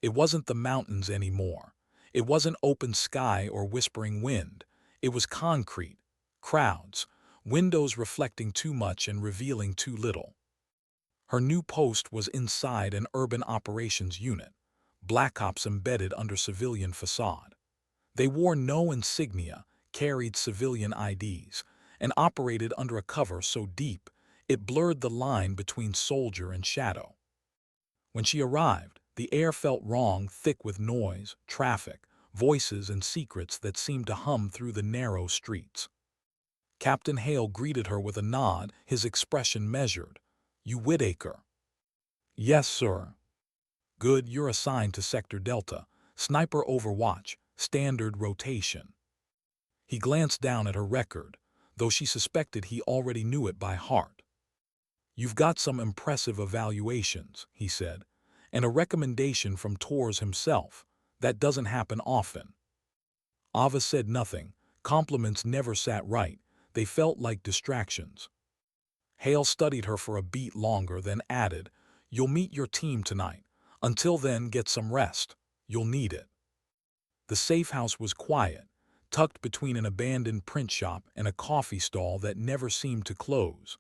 It wasn't the mountains anymore. It wasn't open sky or whispering wind. It was concrete, crowds, windows reflecting too much and revealing too little. Her new post was inside an urban operations unit, Black Ops embedded under civilian facade. They wore no insignia, carried civilian IDs, and operated under a cover so deep it blurred the line between soldier and shadow. When she arrived, the air felt wrong, thick with noise, traffic, voices, and secrets that seemed to hum through the narrow streets. Captain Hale greeted her with a nod, his expression measured. "You Whitaker?" "Yes, sir." "Good, you're assigned to Sector Delta. Sniper overwatch, standard rotation." He glanced down at her record, though she suspected he already knew it by heart. "You've got some impressive evaluations," he said, "and a recommendation from Torres himself. That doesn't happen often." Ava said nothing. Compliments never sat right. They felt like distractions. Hale studied her for a beat longer, then added, "You'll meet your team tonight. Until then, get some rest. You'll need it." The safe house was quiet, tucked between an abandoned print shop and a coffee stall that never seemed to close.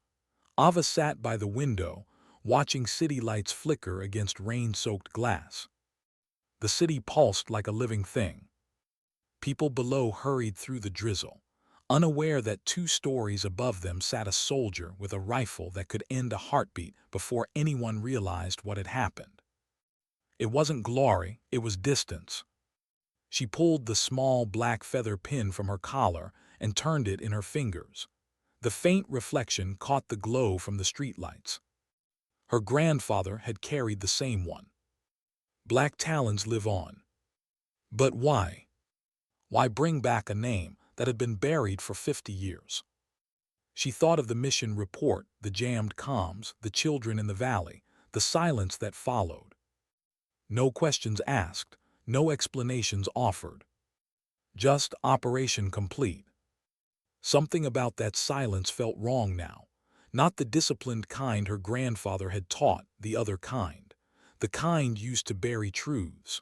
Ava sat by the window, watching city lights flicker against rain-soaked glass. The city pulsed like a living thing. People below hurried through the drizzle, unaware that 2 stories above them sat a soldier with a rifle that could end a heartbeat before anyone realized what had happened. It wasn't glory, it was distance. She pulled the small black feather pin from her collar and turned it in her fingers. The faint reflection caught the glow from the streetlights. Her grandfather had carried the same one. Black Talons live on. But why? Why bring back a name that had been buried for 50 years? She thought of the mission report, the jammed comms, the children in the valley, the silence that followed. No questions asked, no explanations offered. Just operation complete. Something about that silence felt wrong now. Not the disciplined kind her grandfather had taught, the other kind. The kind used to bury truths.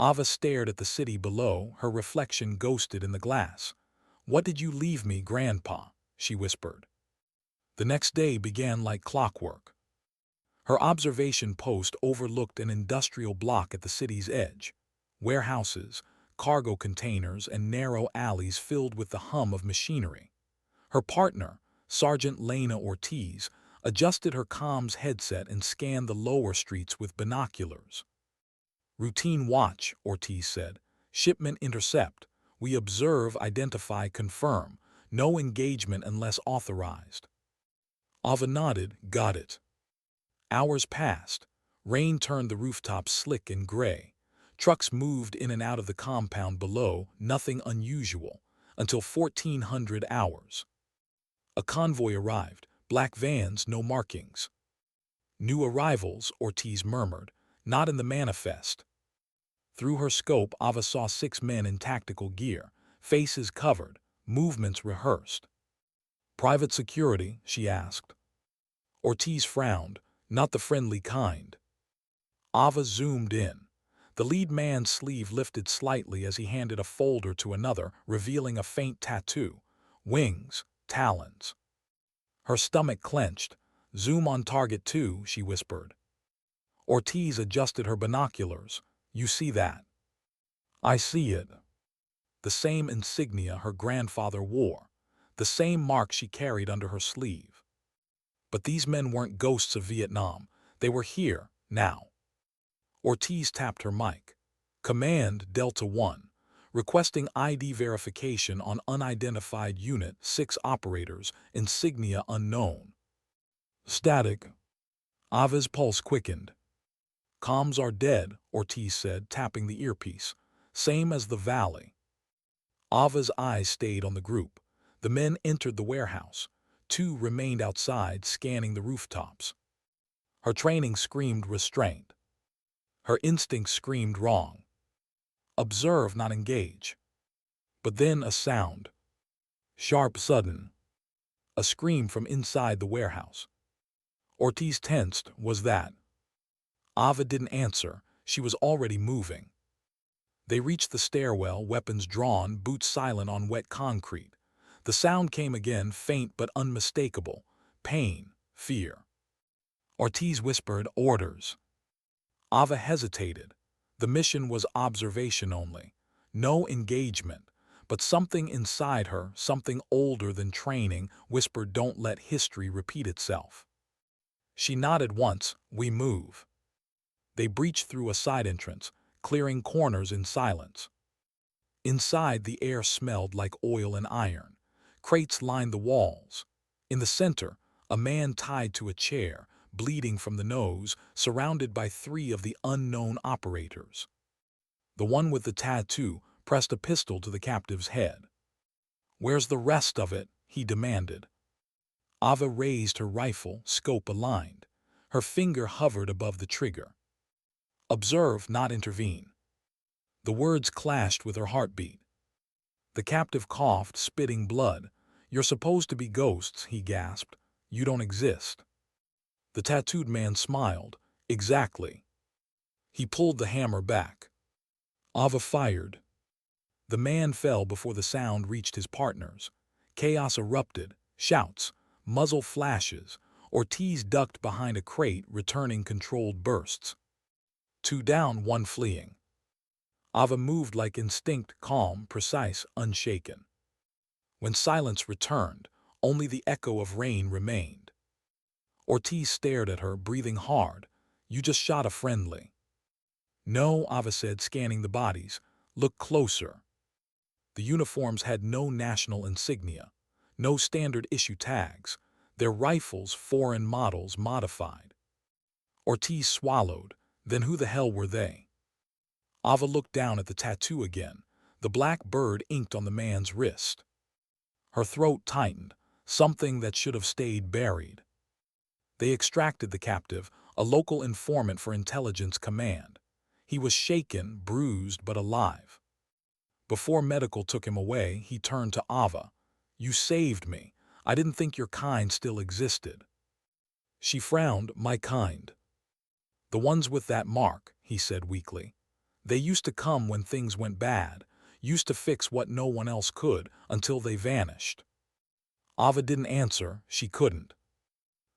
Ava stared at the city below, her reflection ghosted in the glass. "What did you leave me, Grandpa?" she whispered. The next day began like clockwork. Her observation post overlooked an industrial block at the city's edge. Warehouses, cargo containers, and narrow alleys filled with the hum of machinery. Her partner, Sergeant Lena Ortiz, adjusted her comms headset and scanned the lower streets with binoculars. "Routine watch," Ortiz said. "Shipment intercept. We observe, identify, confirm. No engagement unless authorized." Ava nodded, "Got it." Hours passed. Rain turned the rooftops slick and gray. Trucks moved in and out of the compound below, nothing unusual, until 1400 hours. A convoy arrived, black vans, no markings. New arrivals, Ortiz murmured, not in the manifest. Through her scope, Ava saw 6 men in tactical gear, faces covered, movements rehearsed. Private security, she asked. Ortiz frowned, not the friendly kind. Ava zoomed in. The lead man's sleeve lifted slightly as he handed a folder to another, revealing a faint tattoo. Wings, talons. Her stomach clenched. Zoom on target 2, she whispered. Ortiz adjusted her binoculars. You see that? I see it. The same insignia her grandfather wore, the same mark she carried under her sleeve. But these men weren't ghosts of Vietnam. They were here, now. Ortiz tapped her mic. Command Delta 1, requesting ID verification on unidentified Unit 6 operators, insignia unknown. Static. Ava's pulse quickened. Comms are dead, Ortiz said, tapping the earpiece. Same as the valley. Ava's eyes stayed on the group. The men entered the warehouse. 2 remained outside, scanning the rooftops. Her training screamed restraint. Her instincts screamed wrong. Observe, not engage. But then a sound. Sharp, sudden. A scream from inside the warehouse. Ortiz tensed. Was that? Ava didn't answer. She was already moving. They reached the stairwell, weapons drawn, boots silent on wet concrete. The sound came again, faint but unmistakable. Pain, fear. Ortiz whispered, orders. Ava hesitated. The mission was observation only. No engagement. But something inside her, something older than training, whispered, don't let history repeat itself. She nodded once. We move. They breached through a side entrance, clearing corners in silence. Inside, the air smelled like oil and iron. Crates lined the walls. In the center, a man tied to a chair, bleeding from the nose, surrounded by 3 of the unknown operators. The one with the tattoo pressed a pistol to the captive's head. Where's the rest of it? He demanded. Ava raised her rifle, scope aligned. Her finger hovered above the trigger. Observe, not intervene. The words clashed with her heartbeat. The captive coughed, spitting blood. You're supposed to be ghosts, he gasped. You don't exist. The tattooed man smiled. Exactly. He pulled the hammer back. Ava fired. The man fell before the sound reached his partners. Chaos erupted. Shouts. Muzzle flashes. Ortiz ducked behind a crate, returning controlled bursts. 2 down, 1 fleeing. Ava moved like instinct, calm, precise, unshaken. When silence returned, only the echo of rain remained. Ortiz stared at her, breathing hard. You just shot a friendly. No, Ava said, scanning the bodies. Look closer. The uniforms had no national insignia, no standard issue tags. Their rifles, foreign models, modified. Ortiz swallowed. Then who the hell were they? Ava looked down at the tattoo again, the black bird inked on the man's wrist. Her throat tightened, something that should have stayed buried. They extracted the captive, a local informant for intelligence command. He was shaken, bruised, but alive. Before medical took him away, he turned to Ava. You saved me. I didn't think your kind still existed. She frowned. My kind. The ones with that mark, he said weakly. They used to come when things went bad, used to fix what no one else could, until they vanished. Ava didn't answer. She couldn't.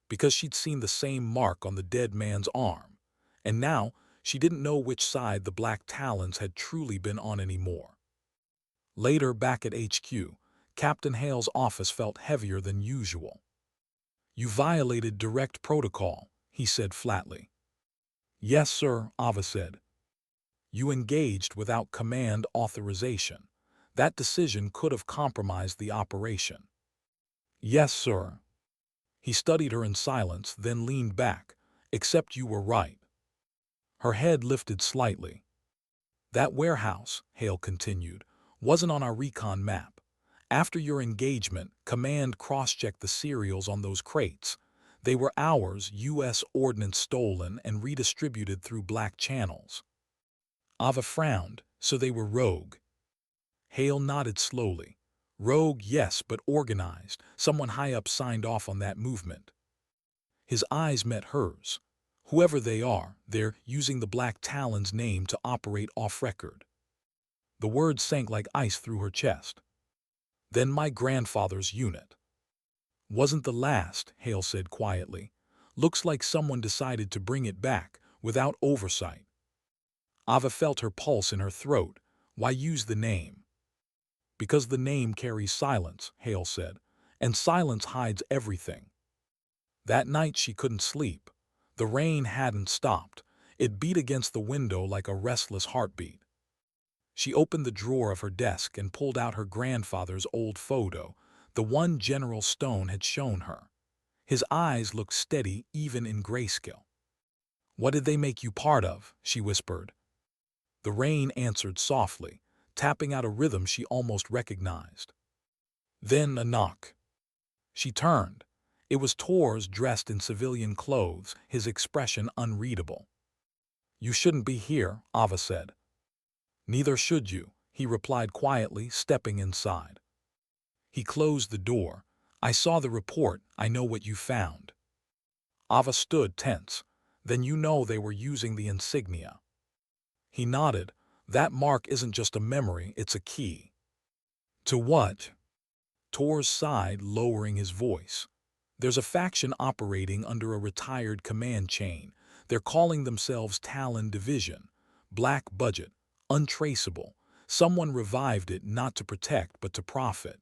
Because she'd seen the same mark on the dead man's arm, and now she didn't know which side the Black Talons had truly been on anymore. Later, back at HQ, Captain Hale's office felt heavier than usual. You violated direct protocol, he said flatly. Yes, sir, Ava said. You engaged without command authorization. That decision could have compromised the operation. Yes, sir. He studied her in silence, then leaned back. Except you were right. Her head lifted slightly. That warehouse, Hale continued, wasn't on our recon map. After your engagement, Command cross-checked the serials on those crates. They were ours, U.S. ordnance stolen and redistributed through Black Channels. Ava frowned, so they were rogue. Hale nodded slowly. Rogue, yes, but organized. Someone high up signed off on that movement. His eyes met hers. Whoever they are, they're using the Black Talons' name to operate off-record. The words sank like ice through her chest. Then my grandfather's unit. Wasn't the last, Hale said quietly. Looks like someone decided to bring it back, without oversight. Ava felt her pulse in her throat. Why use the name? Because the name carries silence, Hale said, and silence hides everything. That night she couldn't sleep. The rain hadn't stopped. It beat against the window like a restless heartbeat. She opened the drawer of her desk and pulled out her grandfather's old photo, the one General Stone had shown her. His eyes looked steady even in grayscale. "What did they make you part of?" she whispered. The rain answered softly, tapping out a rhythm she almost recognized. Then a knock. She turned. It was Tors dressed in civilian clothes, his expression unreadable. "You shouldn't be here," Ava said. "Neither should you," he replied quietly, stepping inside. He closed the door. "I saw the report. I know what you found." Ava stood tense. "Then you know they were using the insignia." He nodded. "That mark isn't just a memory, it's a key." "To what?" Tors sighed, lowering his voice. "There's a faction operating under a retired command chain. They're calling themselves Talon Division. Black budget. Untraceable. Someone revived it not to protect but to profit."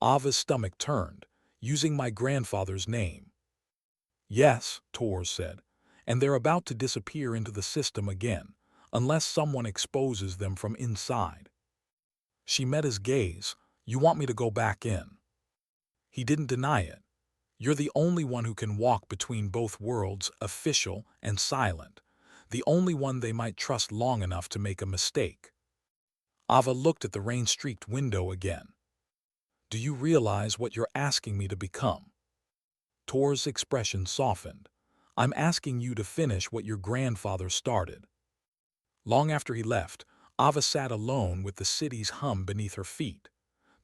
Ava's stomach turned. "Using my grandfather's name." "Yes," Tors said, "and they're about to disappear into the system again, unless someone exposes them from inside." She met his gaze. "You want me to go back in?" He didn't deny it. "You're the only one who can walk between both worlds, official and silent. The only one they might trust long enough to make a mistake." Ava looked at the rain-streaked window again. "Do you realize what you're asking me to become?" Tor's expression softened. "I'm asking you to finish what your grandfather started." Long after he left, Ava sat alone with the city's hum beneath her feet.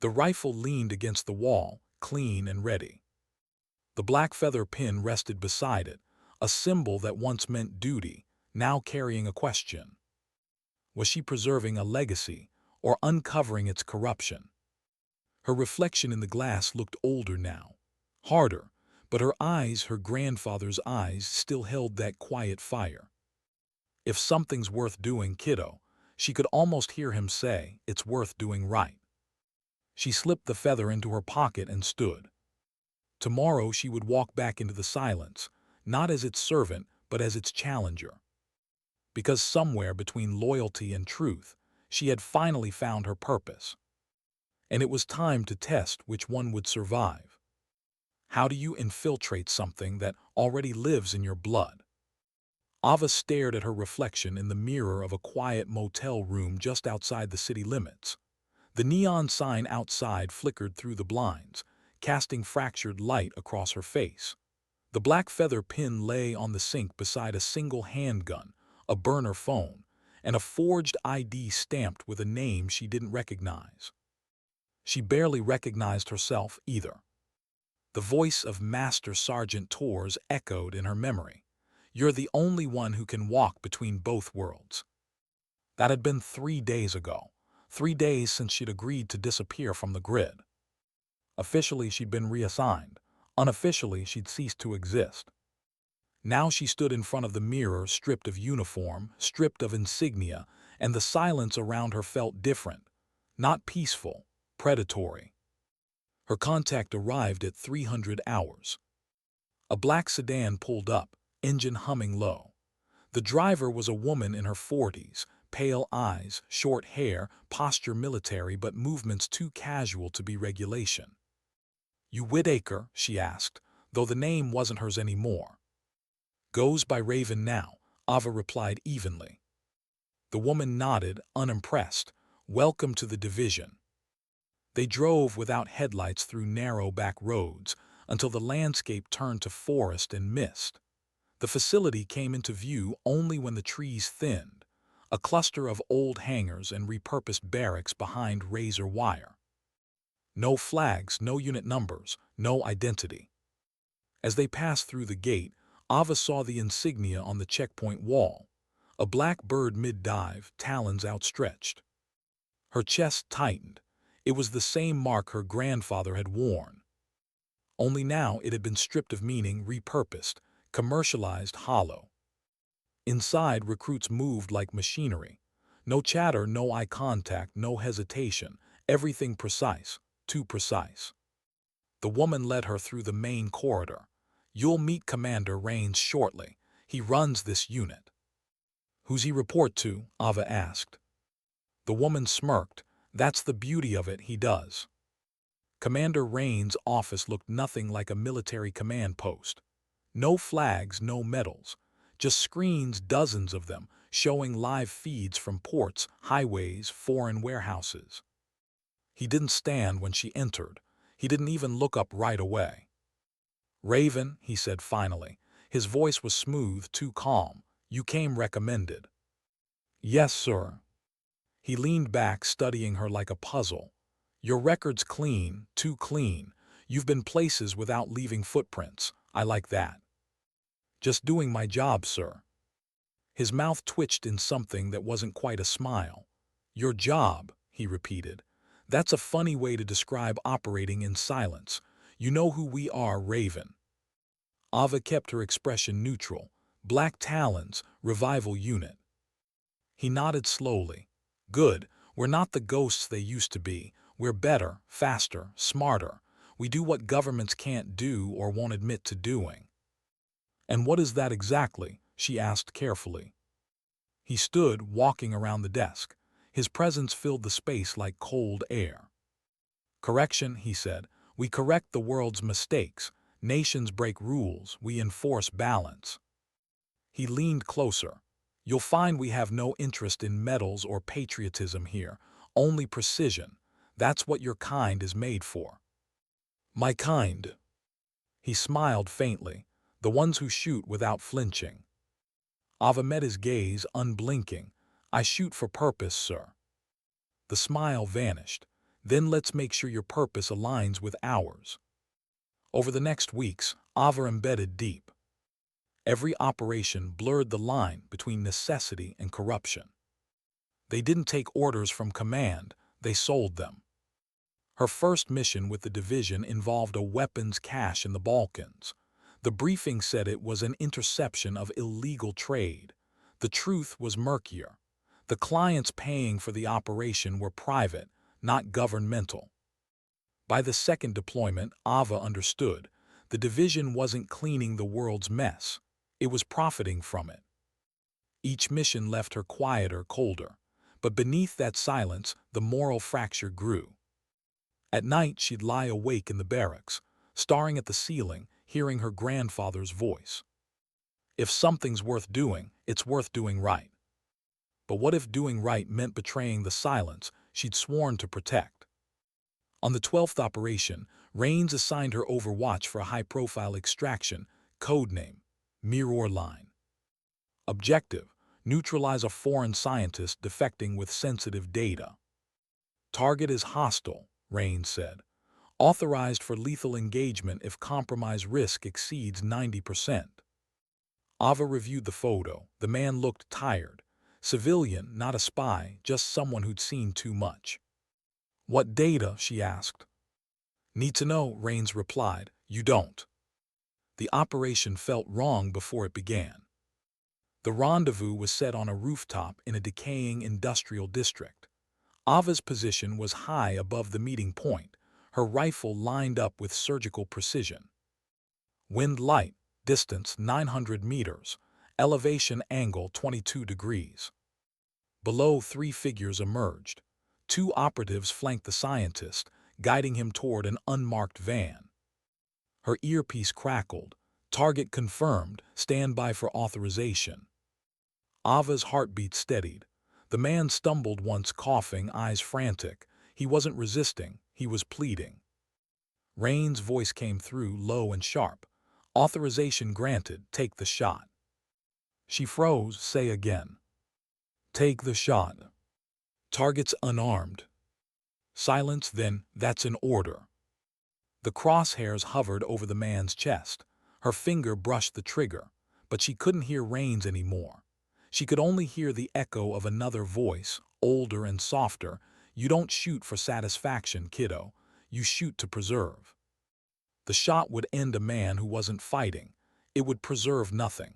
The rifle leaned against the wall, clean and ready. The black feather pin rested beside it, a symbol that once meant duty, now carrying a question. Was she preserving a legacy, or uncovering its corruption? Her reflection in the glass looked older now, harder, but her eyes, her grandfather's eyes, still held that quiet fire. "If something's worth doing, kiddo," she could almost hear him say, "it's worth doing right." She slipped the feather into her pocket and stood. Tomorrow she would walk back into the silence, not as its servant, but as its challenger. Because somewhere between loyalty and truth, she had finally found her purpose. And it was time to test which one would survive. How do you infiltrate something that already lives in your blood? Ava stared at her reflection in the mirror of a quiet motel room just outside the city limits. The neon sign outside flickered through the blinds, casting fractured light across her face. The black feather pin lay on the sink beside a single handgun, a burner phone, and a forged ID stamped with a name she didn't recognize. She barely recognized herself either. The voice of Master Sergeant Tors echoed in her memory. "You're the only one who can walk between both worlds." That had been 3 days ago. 3 days since she'd agreed to disappear from the grid. Officially, she'd been reassigned. Unofficially, she'd ceased to exist. Now she stood in front of the mirror, stripped of uniform, stripped of insignia, and the silence around her felt different. Not peaceful, predatory. Her contact arrived at 300 hours. A black sedan pulled up, engine humming low. The driver was a woman in her 40s, pale eyes, short hair, posture military but movements too casual to be regulation. "You Whitaker?" she asked, though the name wasn't hers anymore. "Goes by Raven now," Ava replied evenly. The woman nodded, unimpressed. Welcome to the division. They drove without headlights through narrow back roads until the landscape turned to forest and mist. The facility came into view only when the trees thinned, a cluster of old hangars and repurposed barracks behind razor wire. No flags, no unit numbers, no identity. As they passed through the gate, Ava saw the insignia on the checkpoint wall, a black bird mid-dive, talons outstretched. Her chest tightened. It was the same mark her grandfather had worn. Only now it had been stripped of meaning, repurposed, commercialized, hollow. Inside, recruits moved like machinery. No chatter, no eye contact, no hesitation. Everything precise, too precise. The woman led her through the main corridor. You'll meet Commander Rains shortly. He runs this unit. Who's he report to? Ava asked. The woman smirked. That's the beauty of it, he does. Commander Rains' office looked nothing like a military command post. No flags, no medals. Just screens, dozens of them, showing live feeds from ports, highways, foreign warehouses. He didn't stand when she entered. He didn't even look up right away. Raven, he said finally. His voice was smooth, too calm. You came recommended. Yes, sir. He leaned back, studying her like a puzzle. Your record's clean, too clean. You've been places without leaving footprints. I like that. Just doing my job, sir. His mouth twitched in something that wasn't quite a smile. Your job, he repeated. That's a funny way to describe operating in silence. You know who we are, Raven. Ava kept her expression neutral. Black Talons, revival unit. He nodded slowly. Good. We're not the ghosts they used to be. We're better, faster, smarter. We do what governments can't do or won't admit to doing. And what is that exactly? She asked carefully. He stood, walking around the desk. His presence filled the space like cold air. Correction, he said. We correct the world's mistakes. Nations break rules. We enforce balance. He leaned closer. You'll find we have no interest in medals or patriotism here, only precision. That's what your kind is made for. My kind. He smiled faintly. The ones who shoot without flinching. Ava met his gaze, unblinking. I shoot for purpose, sir. The smile vanished. Then let's make sure your purpose aligns with ours. Over the next weeks, Ava embedded deep. Every operation blurred the line between necessity and corruption. They didn't take orders from command, they sold them. Her first mission with the division involved a weapons cache in the Balkans. The briefing said it was an interception of illegal trade. The truth was murkier. The clients paying for the operation were private, not governmental. By the second deployment, Ava understood. The division wasn't cleaning the world's mess. It was profiting from it. Each mission left her quieter, colder. But beneath that silence, the moral fracture grew. At night, she'd lie awake in the barracks, staring at the ceiling, hearing her grandfather's voice. If something's worth doing, it's worth doing right. But what if doing right meant betraying the silence she'd sworn to protect? On the 12th operation, Rains assigned her overwatch for a high-profile extraction, codename Mirror Line. Objective: neutralize a foreign scientist defecting with sensitive data. Target is hostile, Rains said. Authorized for lethal engagement if compromise risk exceeds 90%. Ava reviewed the photo. The man looked tired. Civilian, not a spy, just someone who'd seen too much. What data? She asked. Need to know, Rains replied. You don't. The operation felt wrong before it began. The rendezvous was set on a rooftop in a decaying industrial district. Ava's position was high above the meeting point, her rifle lined up with surgical precision. Wind light, distance 900 meters, elevation angle 22 degrees. Below, 3 figures emerged. 2 operatives flanked the scientist, guiding him toward an unmarked van. Her earpiece crackled. Target confirmed, stand by for authorization. Ava's heartbeat steadied. The man stumbled once, coughing, eyes frantic. He wasn't resisting, he was pleading. Rain's voice came through, low and sharp. Authorization granted, take the shot. She froze, say again. Take the shot. Target's unarmed. Silence, then, that's an order. The crosshairs hovered over the man's chest. Her finger brushed the trigger, but she couldn't hear Rain's anymore. She could only hear the echo of another voice, older and softer. You don't shoot for satisfaction, kiddo. You shoot to preserve. The shot would end a man who wasn't fighting. It would preserve nothing.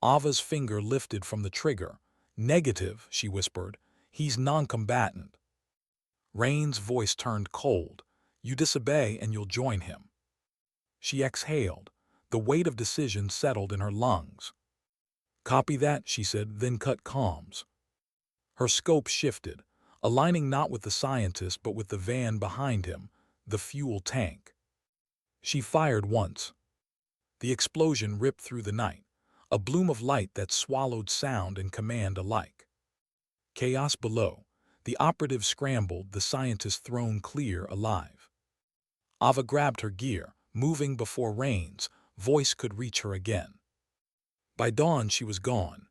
Ava's finger lifted from the trigger. Negative, she whispered. He's non-combatant. Rain's voice turned cold. You disobey and you'll join him. She exhaled. The weight of decision settled in her lungs. Copy that, she said, then cut comms. Her scope shifted, aligning not with the scientist but with the van behind him, the fuel tank. She fired once. The explosion ripped through the night, a bloom of light that swallowed sound and command alike. Chaos below. The operative scrambled, the scientist thrown clear, alive. Ava grabbed her gear, moving before Rain's voice could reach her again. By dawn she was gone.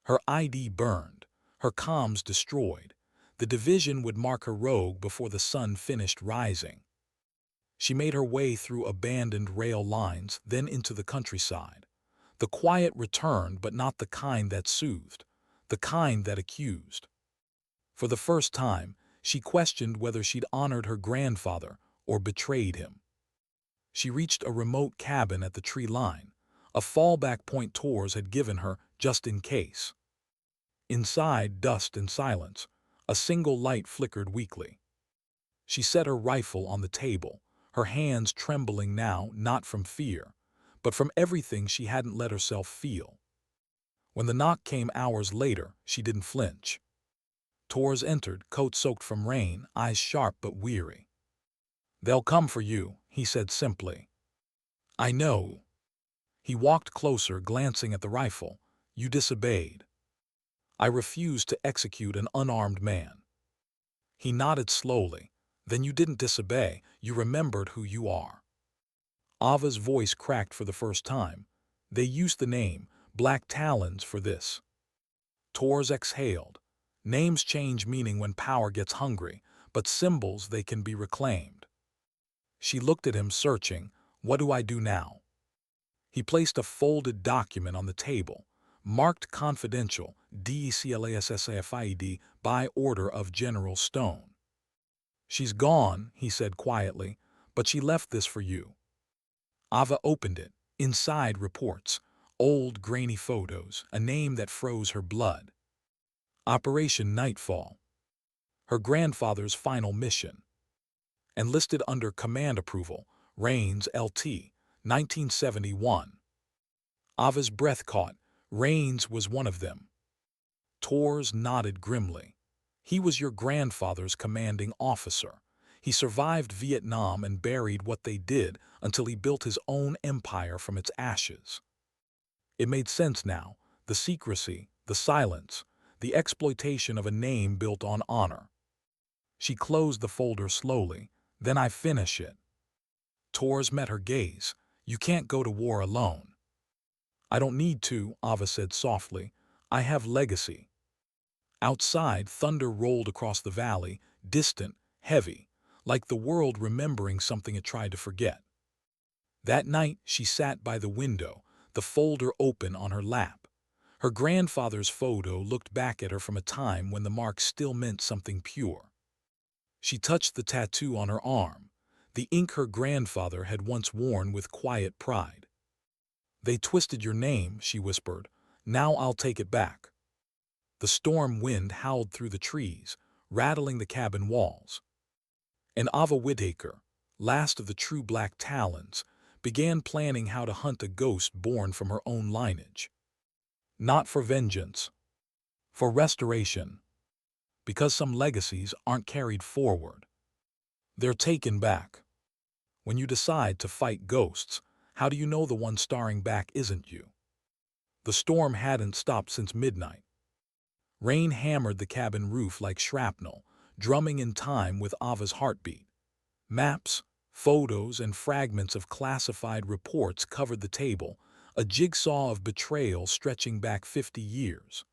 Her ID burned, her comms destroyed. The division would mark her rogue before the sun finished rising. She made her way through abandoned rail lines, then into the countryside. The quiet returned, but not the kind that soothed, the kind that accused. For the first time, she questioned whether she'd honored her grandfather or betrayed him. She reached a remote cabin at the tree line, a fallback point Tors had given her just in case. Inside, dust and silence, a single light flickered weakly. She set her rifle on the table, her hands trembling now not from fear, but from everything she hadn't let herself feel. When the knock came hours later, she didn't flinch. Tors entered, coat soaked from rain, eyes sharp but weary. They'll come for you, he said simply. I know. He walked closer, glancing at the rifle. You disobeyed. I refused to execute an unarmed man. He nodded slowly. Then you didn't disobey, you remembered who you are. Ava's voice cracked for the first time. They used the name, Black Talons, for this. Tors exhaled. Names change meaning when power gets hungry, but symbols, they can be reclaimed. She looked at him, searching. What do I do now? He placed a folded document on the table, marked confidential, DECLASSAFIED, by order of General Stone. She's gone, he said quietly, but she left this for you. Ava opened it. Inside, reports, old grainy photos, a name that froze her blood. Operation Nightfall. Her grandfather's final mission. And listed under command approval, Rains LT, 1971. Ava's breath caught. Rains was one of them. Tors nodded grimly. He was your grandfather's commanding officer. He survived Vietnam and buried what they did until he built his own empire from its ashes. It made sense now. The secrecy, the silence, the exploitation of a name built on honor. She closed the folder slowly. Then I finish it. Tors met her gaze. You can't go to war alone. I don't need to, Ava said softly. I have legacy. Outside, thunder rolled across the valley, distant, heavy, like the world remembering something it tried to forget. That night, she sat by the window, the folder open on her lap. Her grandfather's photo looked back at her from a time when the mark still meant something pure. She touched the tattoo on her arm, the ink her grandfather had once worn with quiet pride. They twisted your name, she whispered. Now I'll take it back. The storm wind howled through the trees, rattling the cabin walls. And Ava Whittaker, last of the true Black Talons, began planning how to hunt a ghost born from her own lineage. Not for vengeance, for restoration. Because some legacies aren't carried forward. They're taken back. When you decide to fight ghosts, how do you know the one staring back isn't you? The storm hadn't stopped since midnight. Rain hammered the cabin roof like shrapnel, drumming in time with Ava's heartbeat. Maps, photos, and fragments of classified reports covered the table, a jigsaw of betrayal stretching back 50 years.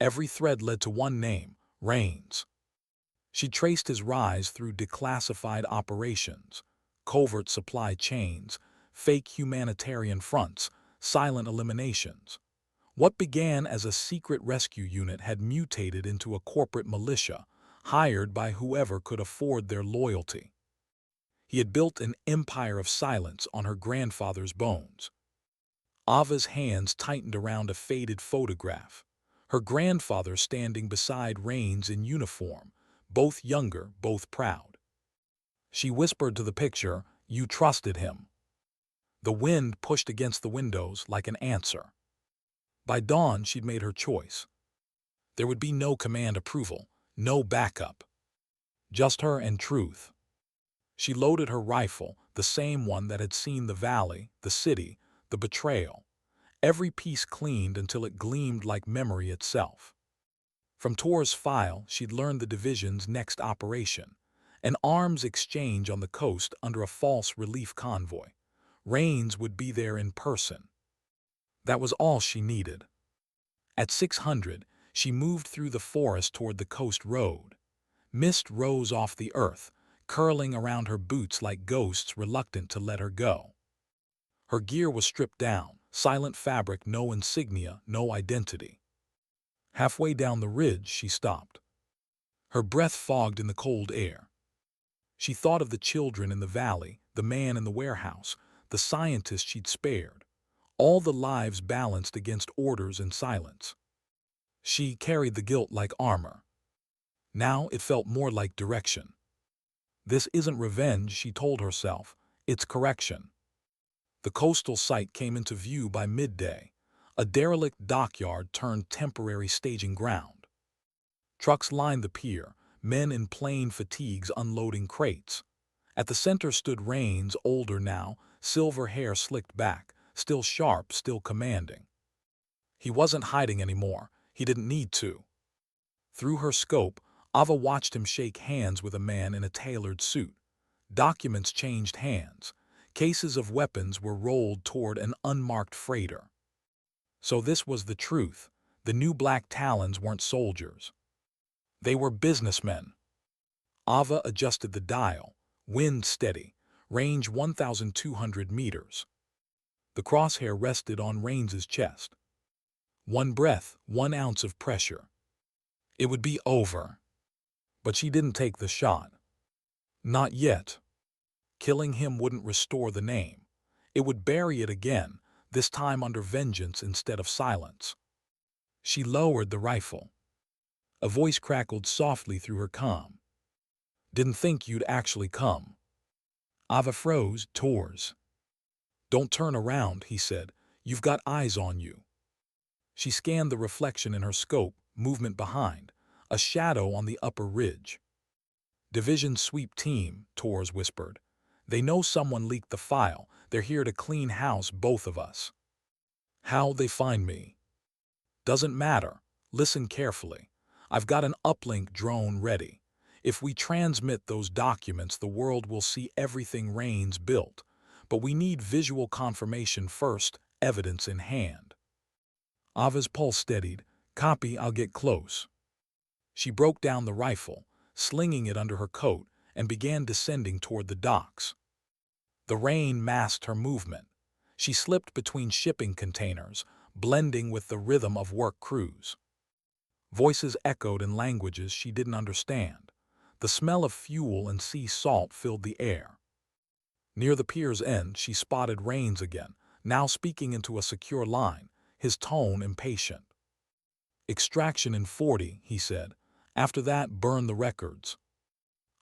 Every thread led to one name, Rains. She traced his rise through declassified operations, covert supply chains, fake humanitarian fronts, silent eliminations. What began as a secret rescue unit had mutated into a corporate militia, hired by whoever could afford their loyalty. He had built an empire of silence on her grandfather's bones. Ava's hands tightened around a faded photograph, her grandfather standing beside Rains in uniform, both younger, both proud. She whispered to the picture, "You trusted him." The wind pushed against the windows like an answer. By dawn, she'd made her choice. There would be no command approval, no backup. Just her and truth. She loaded her rifle, the same one that had seen the valley, the city, the betrayal. Every piece cleaned until it gleamed like memory itself. From Tor's file, she'd learned the division's next operation, an arms exchange on the coast under a false relief convoy. Rains would be there in person. That was all she needed. At 600, she moved through the forest toward the coast road. Mist rose off the earth, curling around her boots like ghosts reluctant to let her go. Her gear was stripped down, silent fabric, no insignia, no identity. Halfway down the ridge, she stopped. Her breath fogged in the cold air. She thought of the children in the valley, the man in the warehouse, the scientist she'd spared, all the lives balanced against orders and silence. She carried the guilt like armor. Now it felt more like direction. This isn't revenge, she told herself, it's correction. The coastal site came into view by midday, a derelict dockyard turned temporary staging ground. Trucks lined the pier, men in plain fatigues unloading crates. At the center stood Rains, older now, silver hair slicked back, still sharp, still commanding. He wasn't hiding anymore. He didn't need to. Through her scope, Ava watched him shake hands with a man in a tailored suit. Documents changed hands. Cases of weapons were rolled toward an unmarked freighter. So this was the truth. The new Black Talons weren't soldiers. They were businessmen. Ava adjusted the dial. Wind steady. Range 1,200 meters. The crosshair rested on Rains's chest. One breath, 1 ounce of pressure. It would be over. But she didn't take the shot. Not yet. Killing him wouldn't restore the name. It would bury it again, this time under vengeance instead of silence. She lowered the rifle. A voice crackled softly through her comm. "Didn't think you'd actually come." Ava froze, Tors. "Don't turn around," he said. "You've got eyes on you." She scanned the reflection in her scope, movement behind, a shadow on the upper ridge. "Division sweep team," Tors whispered. "They know someone leaked the file. They're here to clean house, both of us." "How'd they find me?" "Doesn't matter. Listen carefully. I've got an uplink drone ready. If we transmit those documents, the world will see everything Rains built. But we need visual confirmation first, evidence in hand." Ava's pulse steadied. "Copy, I'll get close." She broke down the rifle, slinging it under her coat, and began descending toward the docks. The rain masked her movement. She slipped between shipping containers, blending with the rhythm of work crews. Voices echoed in languages she didn't understand. The smell of fuel and sea salt filled the air. Near the pier's end, she spotted Rains again, now speaking into a secure line, his tone impatient. "Extraction in 40, he said. "After that, burn the records."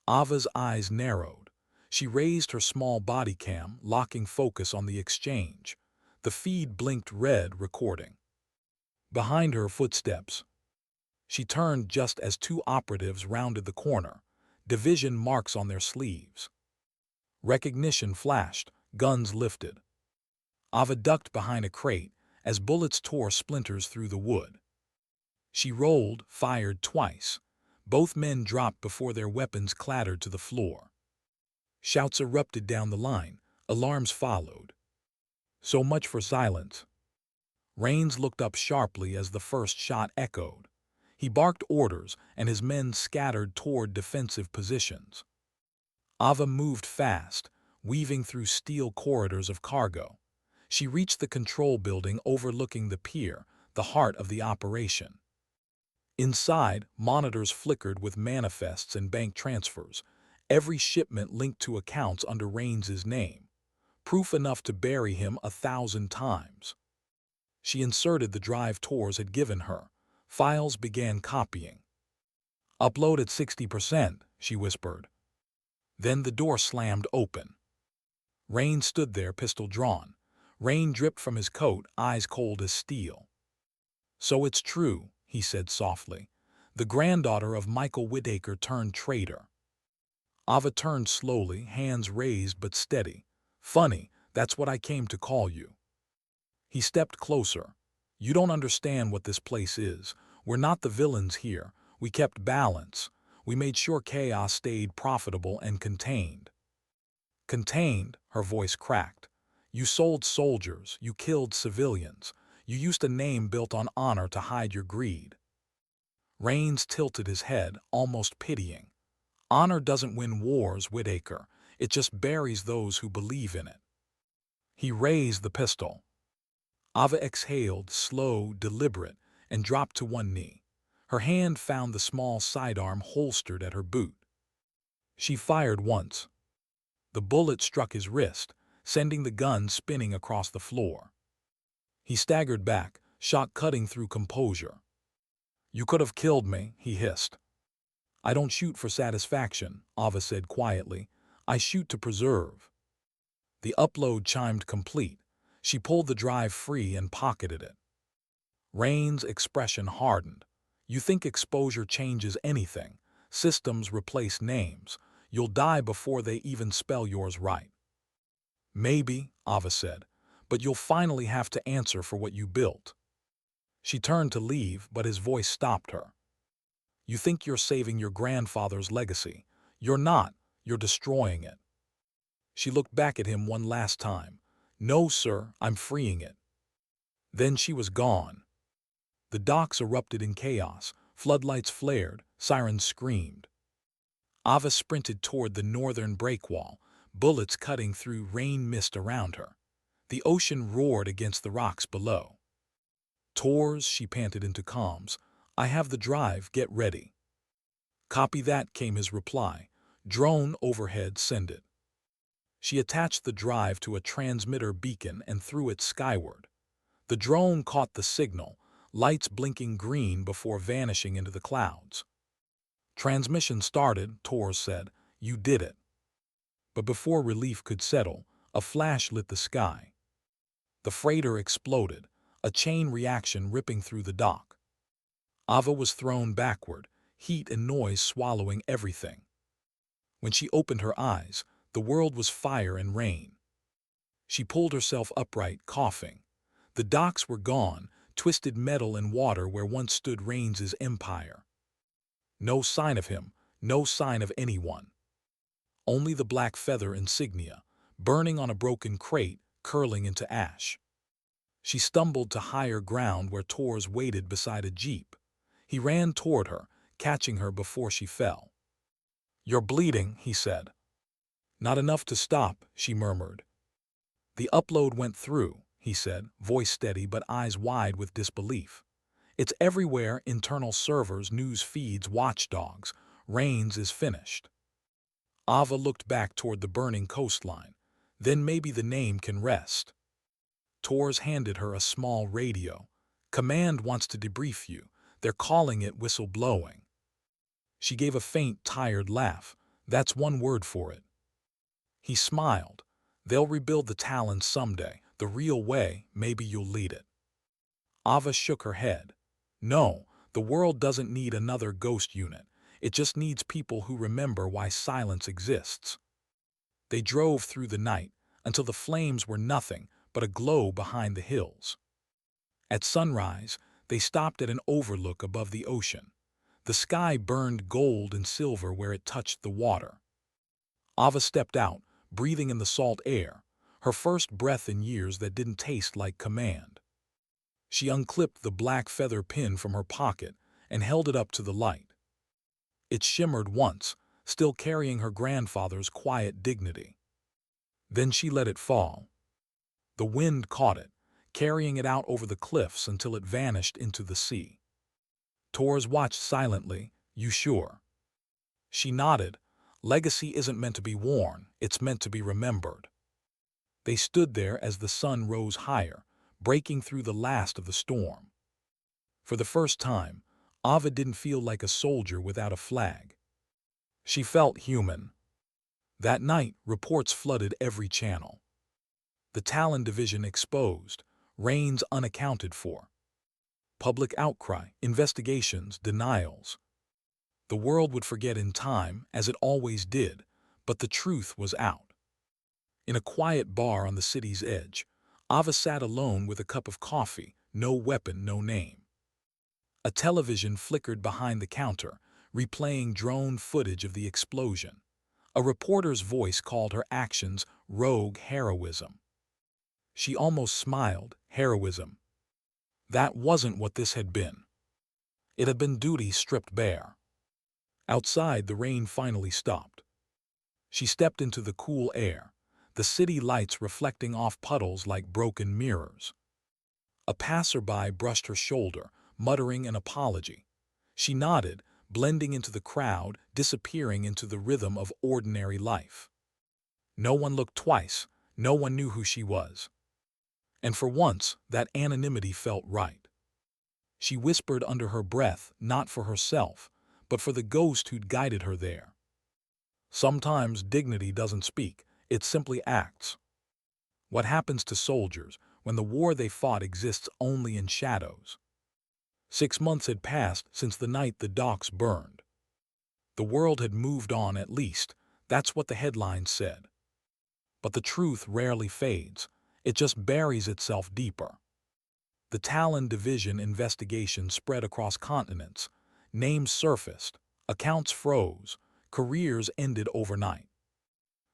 Ava's eyes narrowed. She raised her small body cam, locking focus on the exchange. The feed blinked red, recording. Behind her, footsteps. She turned just as 2 operatives rounded the corner, division marks on their sleeves. Recognition flashed, guns lifted. Ava ducked behind a crate as bullets tore splinters through the wood. She rolled, fired twice. Both men dropped before their weapons clattered to the floor. Shouts erupted down the line. Alarms followed. So much for silence. Rains looked up sharply as the first shot echoed. He barked orders, and his men scattered toward defensive positions. Ava moved fast, weaving through steel corridors of cargo. She reached the control building overlooking the pier, the heart of the operation. Inside, monitors flickered with manifests and bank transfers, every shipment linked to accounts under Raines's name, proof enough to bury him 1,000 times. She inserted the drive Tors had given her. Files began copying. "Upload at 60%, she whispered. Then the door slammed open. Rain stood there, pistol drawn. Rain dripped from his coat, eyes cold as steel. "So it's true," he said softly. "The granddaughter of Michael Whitaker turned traitor." Ava turned slowly, hands raised but steady. "Funny, that's what I came to call you." He stepped closer. "You don't understand what this place is. We're not the villains here. We kept balance. We made sure chaos stayed profitable and contained." "Contained," her voice cracked. "You sold soldiers, you killed civilians. You used a name built on honor to hide your greed." Rains tilted his head, almost pitying. "Honor doesn't win wars, Whitaker. It just buries those who believe in it." He raised the pistol. Ava exhaled, slow, deliberate, and dropped to one knee. Her hand found the small sidearm holstered at her boot. She fired once. The bullet struck his wrist, sending the gun spinning across the floor. He staggered back, shock cutting through composure. "You could have killed me," he hissed. "I don't shoot for satisfaction," Ava said quietly. "I shoot to preserve." The upload chimed complete. She pulled the drive free and pocketed it. Rain's expression hardened. "You think exposure changes anything? Systems replace names. You'll die before they even spell yours right." "Maybe," Ava said, "but you'll finally have to answer for what you built." She turned to leave, but his voice stopped her. "You think you're saving your grandfather's legacy. You're not. You're destroying it." She looked back at him one last time. "No, sir, I'm freeing it." Then she was gone. The docks erupted in chaos. Floodlights flared. Sirens screamed. Ava sprinted toward the northern breakwall, bullets cutting through rain mist around her. The ocean roared against the rocks below. "Tors," she panted into comms. "I have the drive, get ready." "Copy that," came his reply. "Drone overhead, send it." She attached the drive to a transmitter beacon and threw it skyward. The drone caught the signal, lights blinking green before vanishing into the clouds. "Transmission started," Tors said. "You did it." But before relief could settle, a flash lit the sky. The freighter exploded, a chain reaction ripping through the dock. Ava was thrown backward, heat and noise swallowing everything. When she opened her eyes, the world was fire and rain. She pulled herself upright, coughing. The docks were gone, twisted metal and water where once stood Raines's empire. No sign of him, no sign of anyone. Only the black feather insignia, burning on a broken crate, curling into ash. She stumbled to higher ground where Tors waited beside a jeep. He ran toward her, catching her before she fell. "You're bleeding," he said. "Not enough to stop," she murmured. "The upload went through," he said, voice steady but eyes wide with disbelief. "It's everywhere, internal servers, news feeds, watchdogs. Rains is finished." Ava looked back toward the burning coastline. "Then maybe the name can rest." Tors handed her a small radio. "Command wants to debrief you. They're calling it whistleblowing." She gave a faint, tired laugh. "That's one word for it." He smiled. "They'll rebuild the Talons someday. The real way, maybe you'll lead it." Ava shook her head. "No, the world doesn't need another ghost unit. It just needs people who remember why silence exists." They drove through the night, until the flames were nothing but a glow behind the hills. At sunrise, They stopped at an overlook above the ocean. The sky burned gold and silver where it touched the water. Ava stepped out, breathing in the salt air, her first breath in years that didn't taste like command. She unclipped the black feather pin from her pocket and held it up to the light. It shimmered once, still carrying her grandfather's quiet dignity. Then she let it fall. The wind caught it, carrying it out over the cliffs until it vanished into the sea. Tors watched silently. "You sure?" She nodded. "Legacy isn't meant to be worn, it's meant to be remembered." They stood there as the sun rose higher, breaking through the last of the storm. For the first time, Ava didn't feel like a soldier without a flag. She felt human. That night, reports flooded every channel. The Talon division exposed, reigns unaccounted for. Public outcry, investigations, denials. The world would forget in time, as it always did, but the truth was out. In a quiet bar on the city's edge, Ava sat alone with a cup of coffee, no weapon, no name. A television flickered behind the counter, replaying drone footage of the explosion. A reporter's voice called her actions rogue heroism. She almost smiled. Heroism. That wasn't what this had been. It had been duty stripped bare. Outside, the rain finally stopped. She stepped into the cool air, the city lights reflecting off puddles like broken mirrors. A passerby brushed her shoulder, muttering an apology. She nodded, blending into the crowd, disappearing into the rhythm of ordinary life. No one looked twice, no one knew who she was. And for once, that anonymity felt right. She whispered under her breath, not for herself, but for the ghost who'd guided her there. Sometimes dignity doesn't speak, it simply acts. What happens to soldiers when the war they fought exists only in shadows? 6 months had passed since the night the docks burned. The world had moved on at least, that's what the headlines said. But the truth rarely fades, it just buries itself deeper. The Talon Division investigation spread across continents. Names surfaced, accounts froze, careers ended overnight.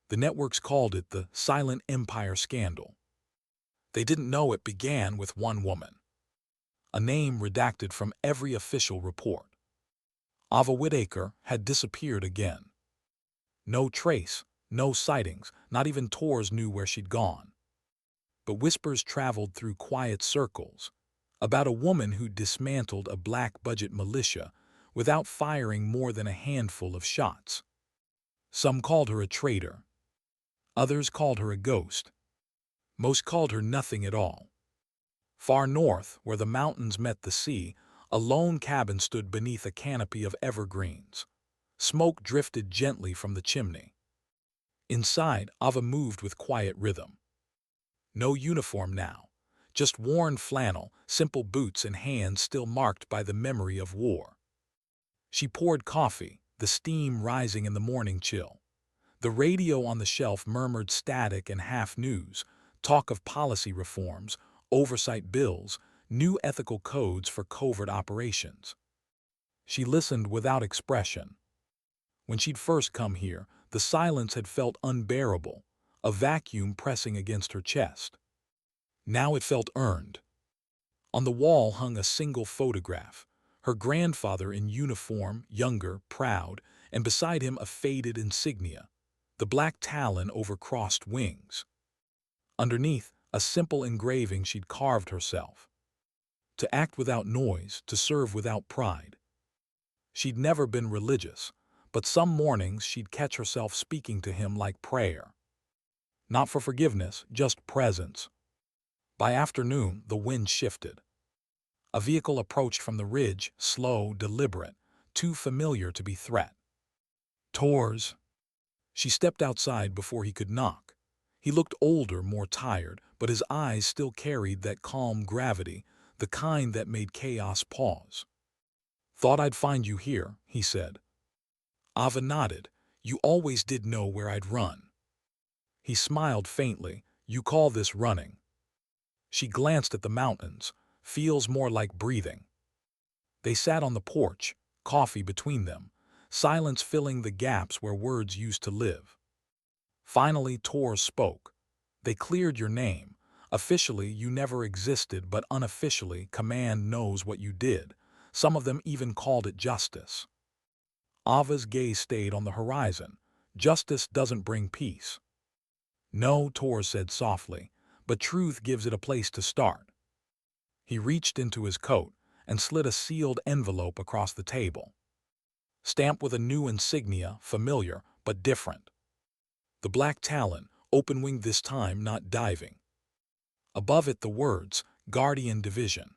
The networks called it the Silent Empire Scandal. They didn't know it began with one woman. A name redacted from every official report. Ava Whitaker had disappeared again. No trace, no sightings, not even Tors knew where she'd gone. But whispers traveled through quiet circles about a woman who dismantled a black-budget militia without firing more than a handful of shots. Some called her a traitor. Others called her a ghost. Most called her nothing at all. Far north, where the mountains met the sea, a lone cabin stood beneath a canopy of evergreens. Smoke drifted gently from the chimney. Inside, Ava moved with quiet rhythm. No uniform now, just worn flannel, simple boots and hands still marked by the memory of war. She poured coffee, the steam rising in the morning chill. The radio on the shelf murmured static and half-news, talk of policy reforms, oversight bills, new ethical codes for covert operations. She listened without expression. When she'd first come here, the silence had felt unbearable, a vacuum pressing against her chest. Now it felt earned. On the wall hung a single photograph, her grandfather in uniform, younger, proud, and beside him a faded insignia, the Black Talon over crossed wings. Underneath, a simple engraving she'd carved herself. To act without noise, to serve without pride. She'd never been religious, but some mornings she'd catch herself speaking to him like prayer. Not for forgiveness, just presence. By afternoon, the wind shifted. A vehicle approached from the ridge, slow, deliberate, too familiar to be threat. Tors. She stepped outside before he could knock. He looked older, more tired, but his eyes still carried that calm gravity, the kind that made chaos pause. "Thought I'd find you here," he said. Ava nodded. "You always did know where I'd run." He smiled faintly. "You call this running." She glanced at the mountains, feels more like breathing. They sat on the porch, coffee between them, silence filling the gaps where words used to live. Finally, Tor spoke. They cleared your name. Officially, you never existed, but unofficially, Command knows what you did. Some of them even called it justice. Ava's gaze stayed on the horizon. Justice doesn't bring peace. No, Tor said softly, but truth gives it a place to start. He reached into his coat and slid a sealed envelope across the table. Stamped with a new insignia, familiar but different. The Black Talon, open-winged this time, not diving. Above it the words, Guardian Division.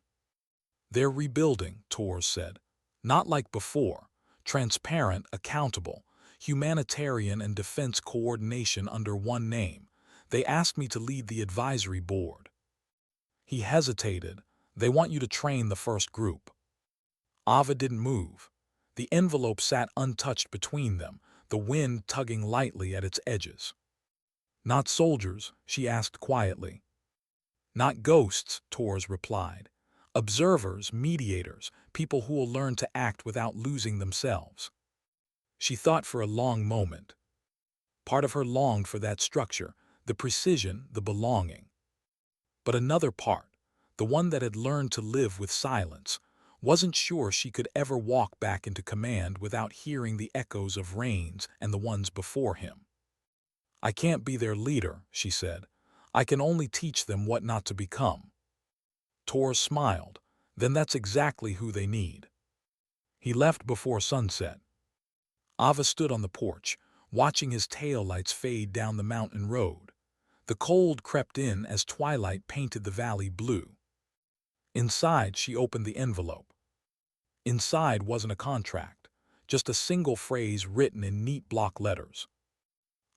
They're rebuilding, Tor said. Not like before. Transparent, accountable, humanitarian and defense coordination under one name. They asked me to lead the advisory board. He hesitated. They want you to train the first group. Ava didn't move. The envelope sat untouched between them, the wind tugging lightly at its edges. Not soldiers, she asked quietly. Not ghosts, Torres replied. Observers, mediators, people who will learn to act without losing themselves. She thought for a long moment. Part of her longed for that structure, the precision, the belonging. But another part, the one that had learned to live with silence, wasn't sure she could ever walk back into command without hearing the echoes of Reigns and the ones before him. I can't be their leader, she said. I can only teach them what not to become. Tor smiled. Then that's exactly who they need. He left before sunset. Ava stood on the porch, watching his taillights fade down the mountain road. The cold crept in as twilight painted the valley blue. Inside, she opened the envelope. Inside wasn't a contract, just a single phrase written in neat block letters.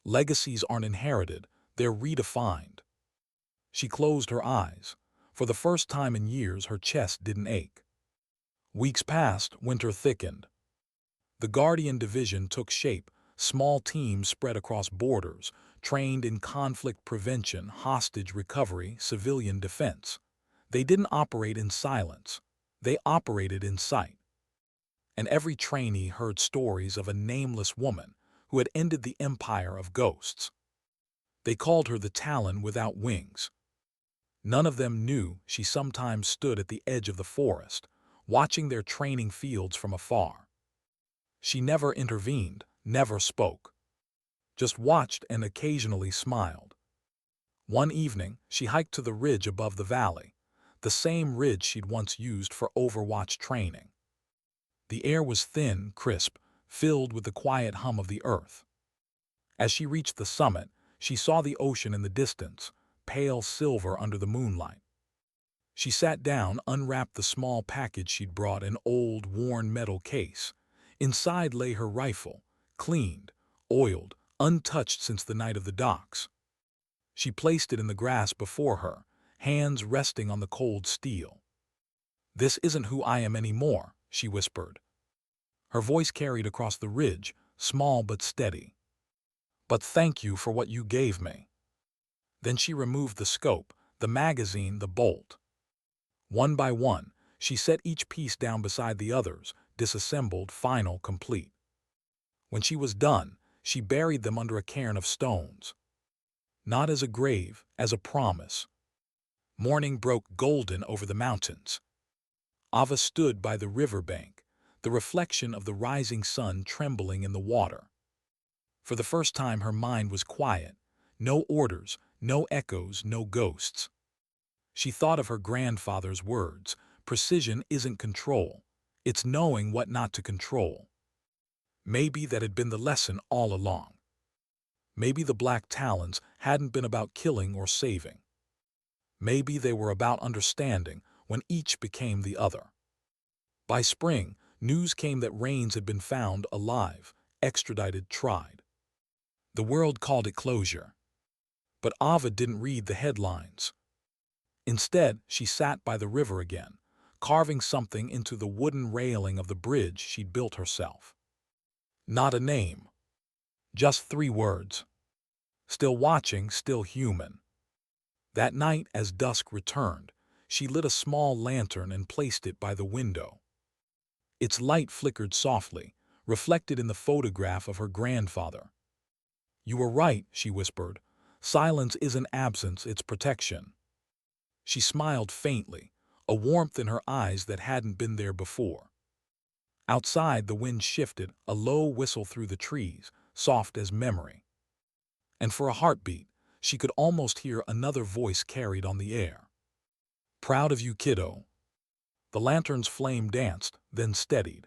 Legacies aren't inherited, they're redefined. She closed her eyes. For the first time in years, her chest didn't ache. Weeks passed, winter thickened. The Guardian Division took shape, small teams spread across borders, trained in conflict prevention, hostage recovery, civilian defense. They didn't operate in silence. They operated in sight. And every trainee heard stories of a nameless woman who had ended the empire of ghosts. They called her the Talon without wings. None of them knew she sometimes stood at the edge of the forest, watching their training fields from afar. She never intervened, never spoke. Just watched and occasionally smiled. One evening, she hiked to the ridge above the valley, the same ridge she'd once used for Overwatch training. The air was thin, crisp, filled with the quiet hum of the earth. As she reached the summit, she saw the ocean in the distance, pale silver under the moonlight. She sat down, unwrapped the small package she'd brought, an old, worn metal case. Inside lay her rifle, cleaned, oiled, untouched since the night of the docks. She placed it in the grass before her, hands resting on the cold steel. "This isn't who I am anymore," she whispered. Her voice carried across the ridge, small but steady. "But thank you for what you gave me." Then she removed the scope, the magazine, the bolt. One by one, she set each piece down beside the others, disassembled, final, complete. When she was done, she buried them under a cairn of stones. Not as a grave, as a promise. Morning broke golden over the mountains. Ava stood by the river bank, the reflection of the rising sun trembling in the water. For the first time her mind was quiet. No orders, no echoes, no ghosts. She thought of her grandfather's words, "Precision isn't control. It's knowing what not to control." Maybe that had been the lesson all along. Maybe the Black Talons hadn't been about killing or saving. Maybe they were about understanding when each became the other. By spring, news came that Reigns had been found alive, extradited, tried. The world called it closure. But Ava didn't read the headlines. Instead, she sat by the river again, carving something into the wooden railing of the bridge she'd built herself. Not a name. Just 3 words. Still watching, still human. That night, as dusk returned, she lit a small lantern and placed it by the window. Its light flickered softly, reflected in the photograph of her grandfather. "You were right," she whispered. "Silence isn't absence, it's protection." She smiled faintly, a warmth in her eyes that hadn't been there before. Outside, the wind shifted, a low whistle through the trees, soft as memory. And for a heartbeat, she could almost hear another voice carried on the air. "Proud of you, kiddo." The lantern's flame danced, then steadied.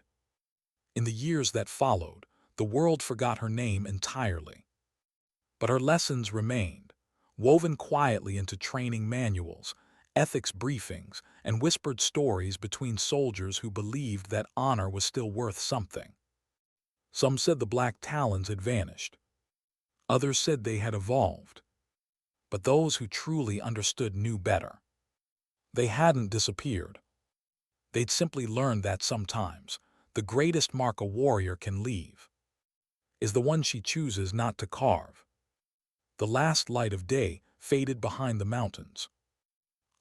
In the years that followed, the world forgot her name entirely. But her lessons remained, woven quietly into training manuals, ethics briefings, and whispered stories between soldiers who believed that honor was still worth something. Some said the Black Talons had vanished. Others said they had evolved. But those who truly understood knew better. They hadn't disappeared. They'd simply learned that sometimes the greatest mark a warrior can leave is the one she chooses not to carve. The last light of day faded behind the mountains.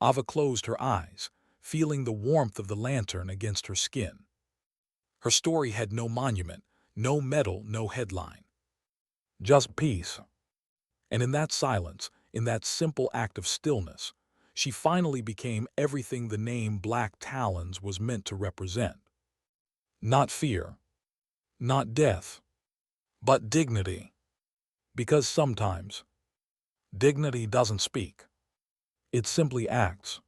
Ava closed her eyes, feeling the warmth of the lantern against her skin. Her story had no monument, no medal, no headline. Just peace. And in that silence, in that simple act of stillness, she finally became everything the name Black Talons was meant to represent. Not fear, not death, but dignity. Because sometimes, dignity doesn't speak. It simply acts.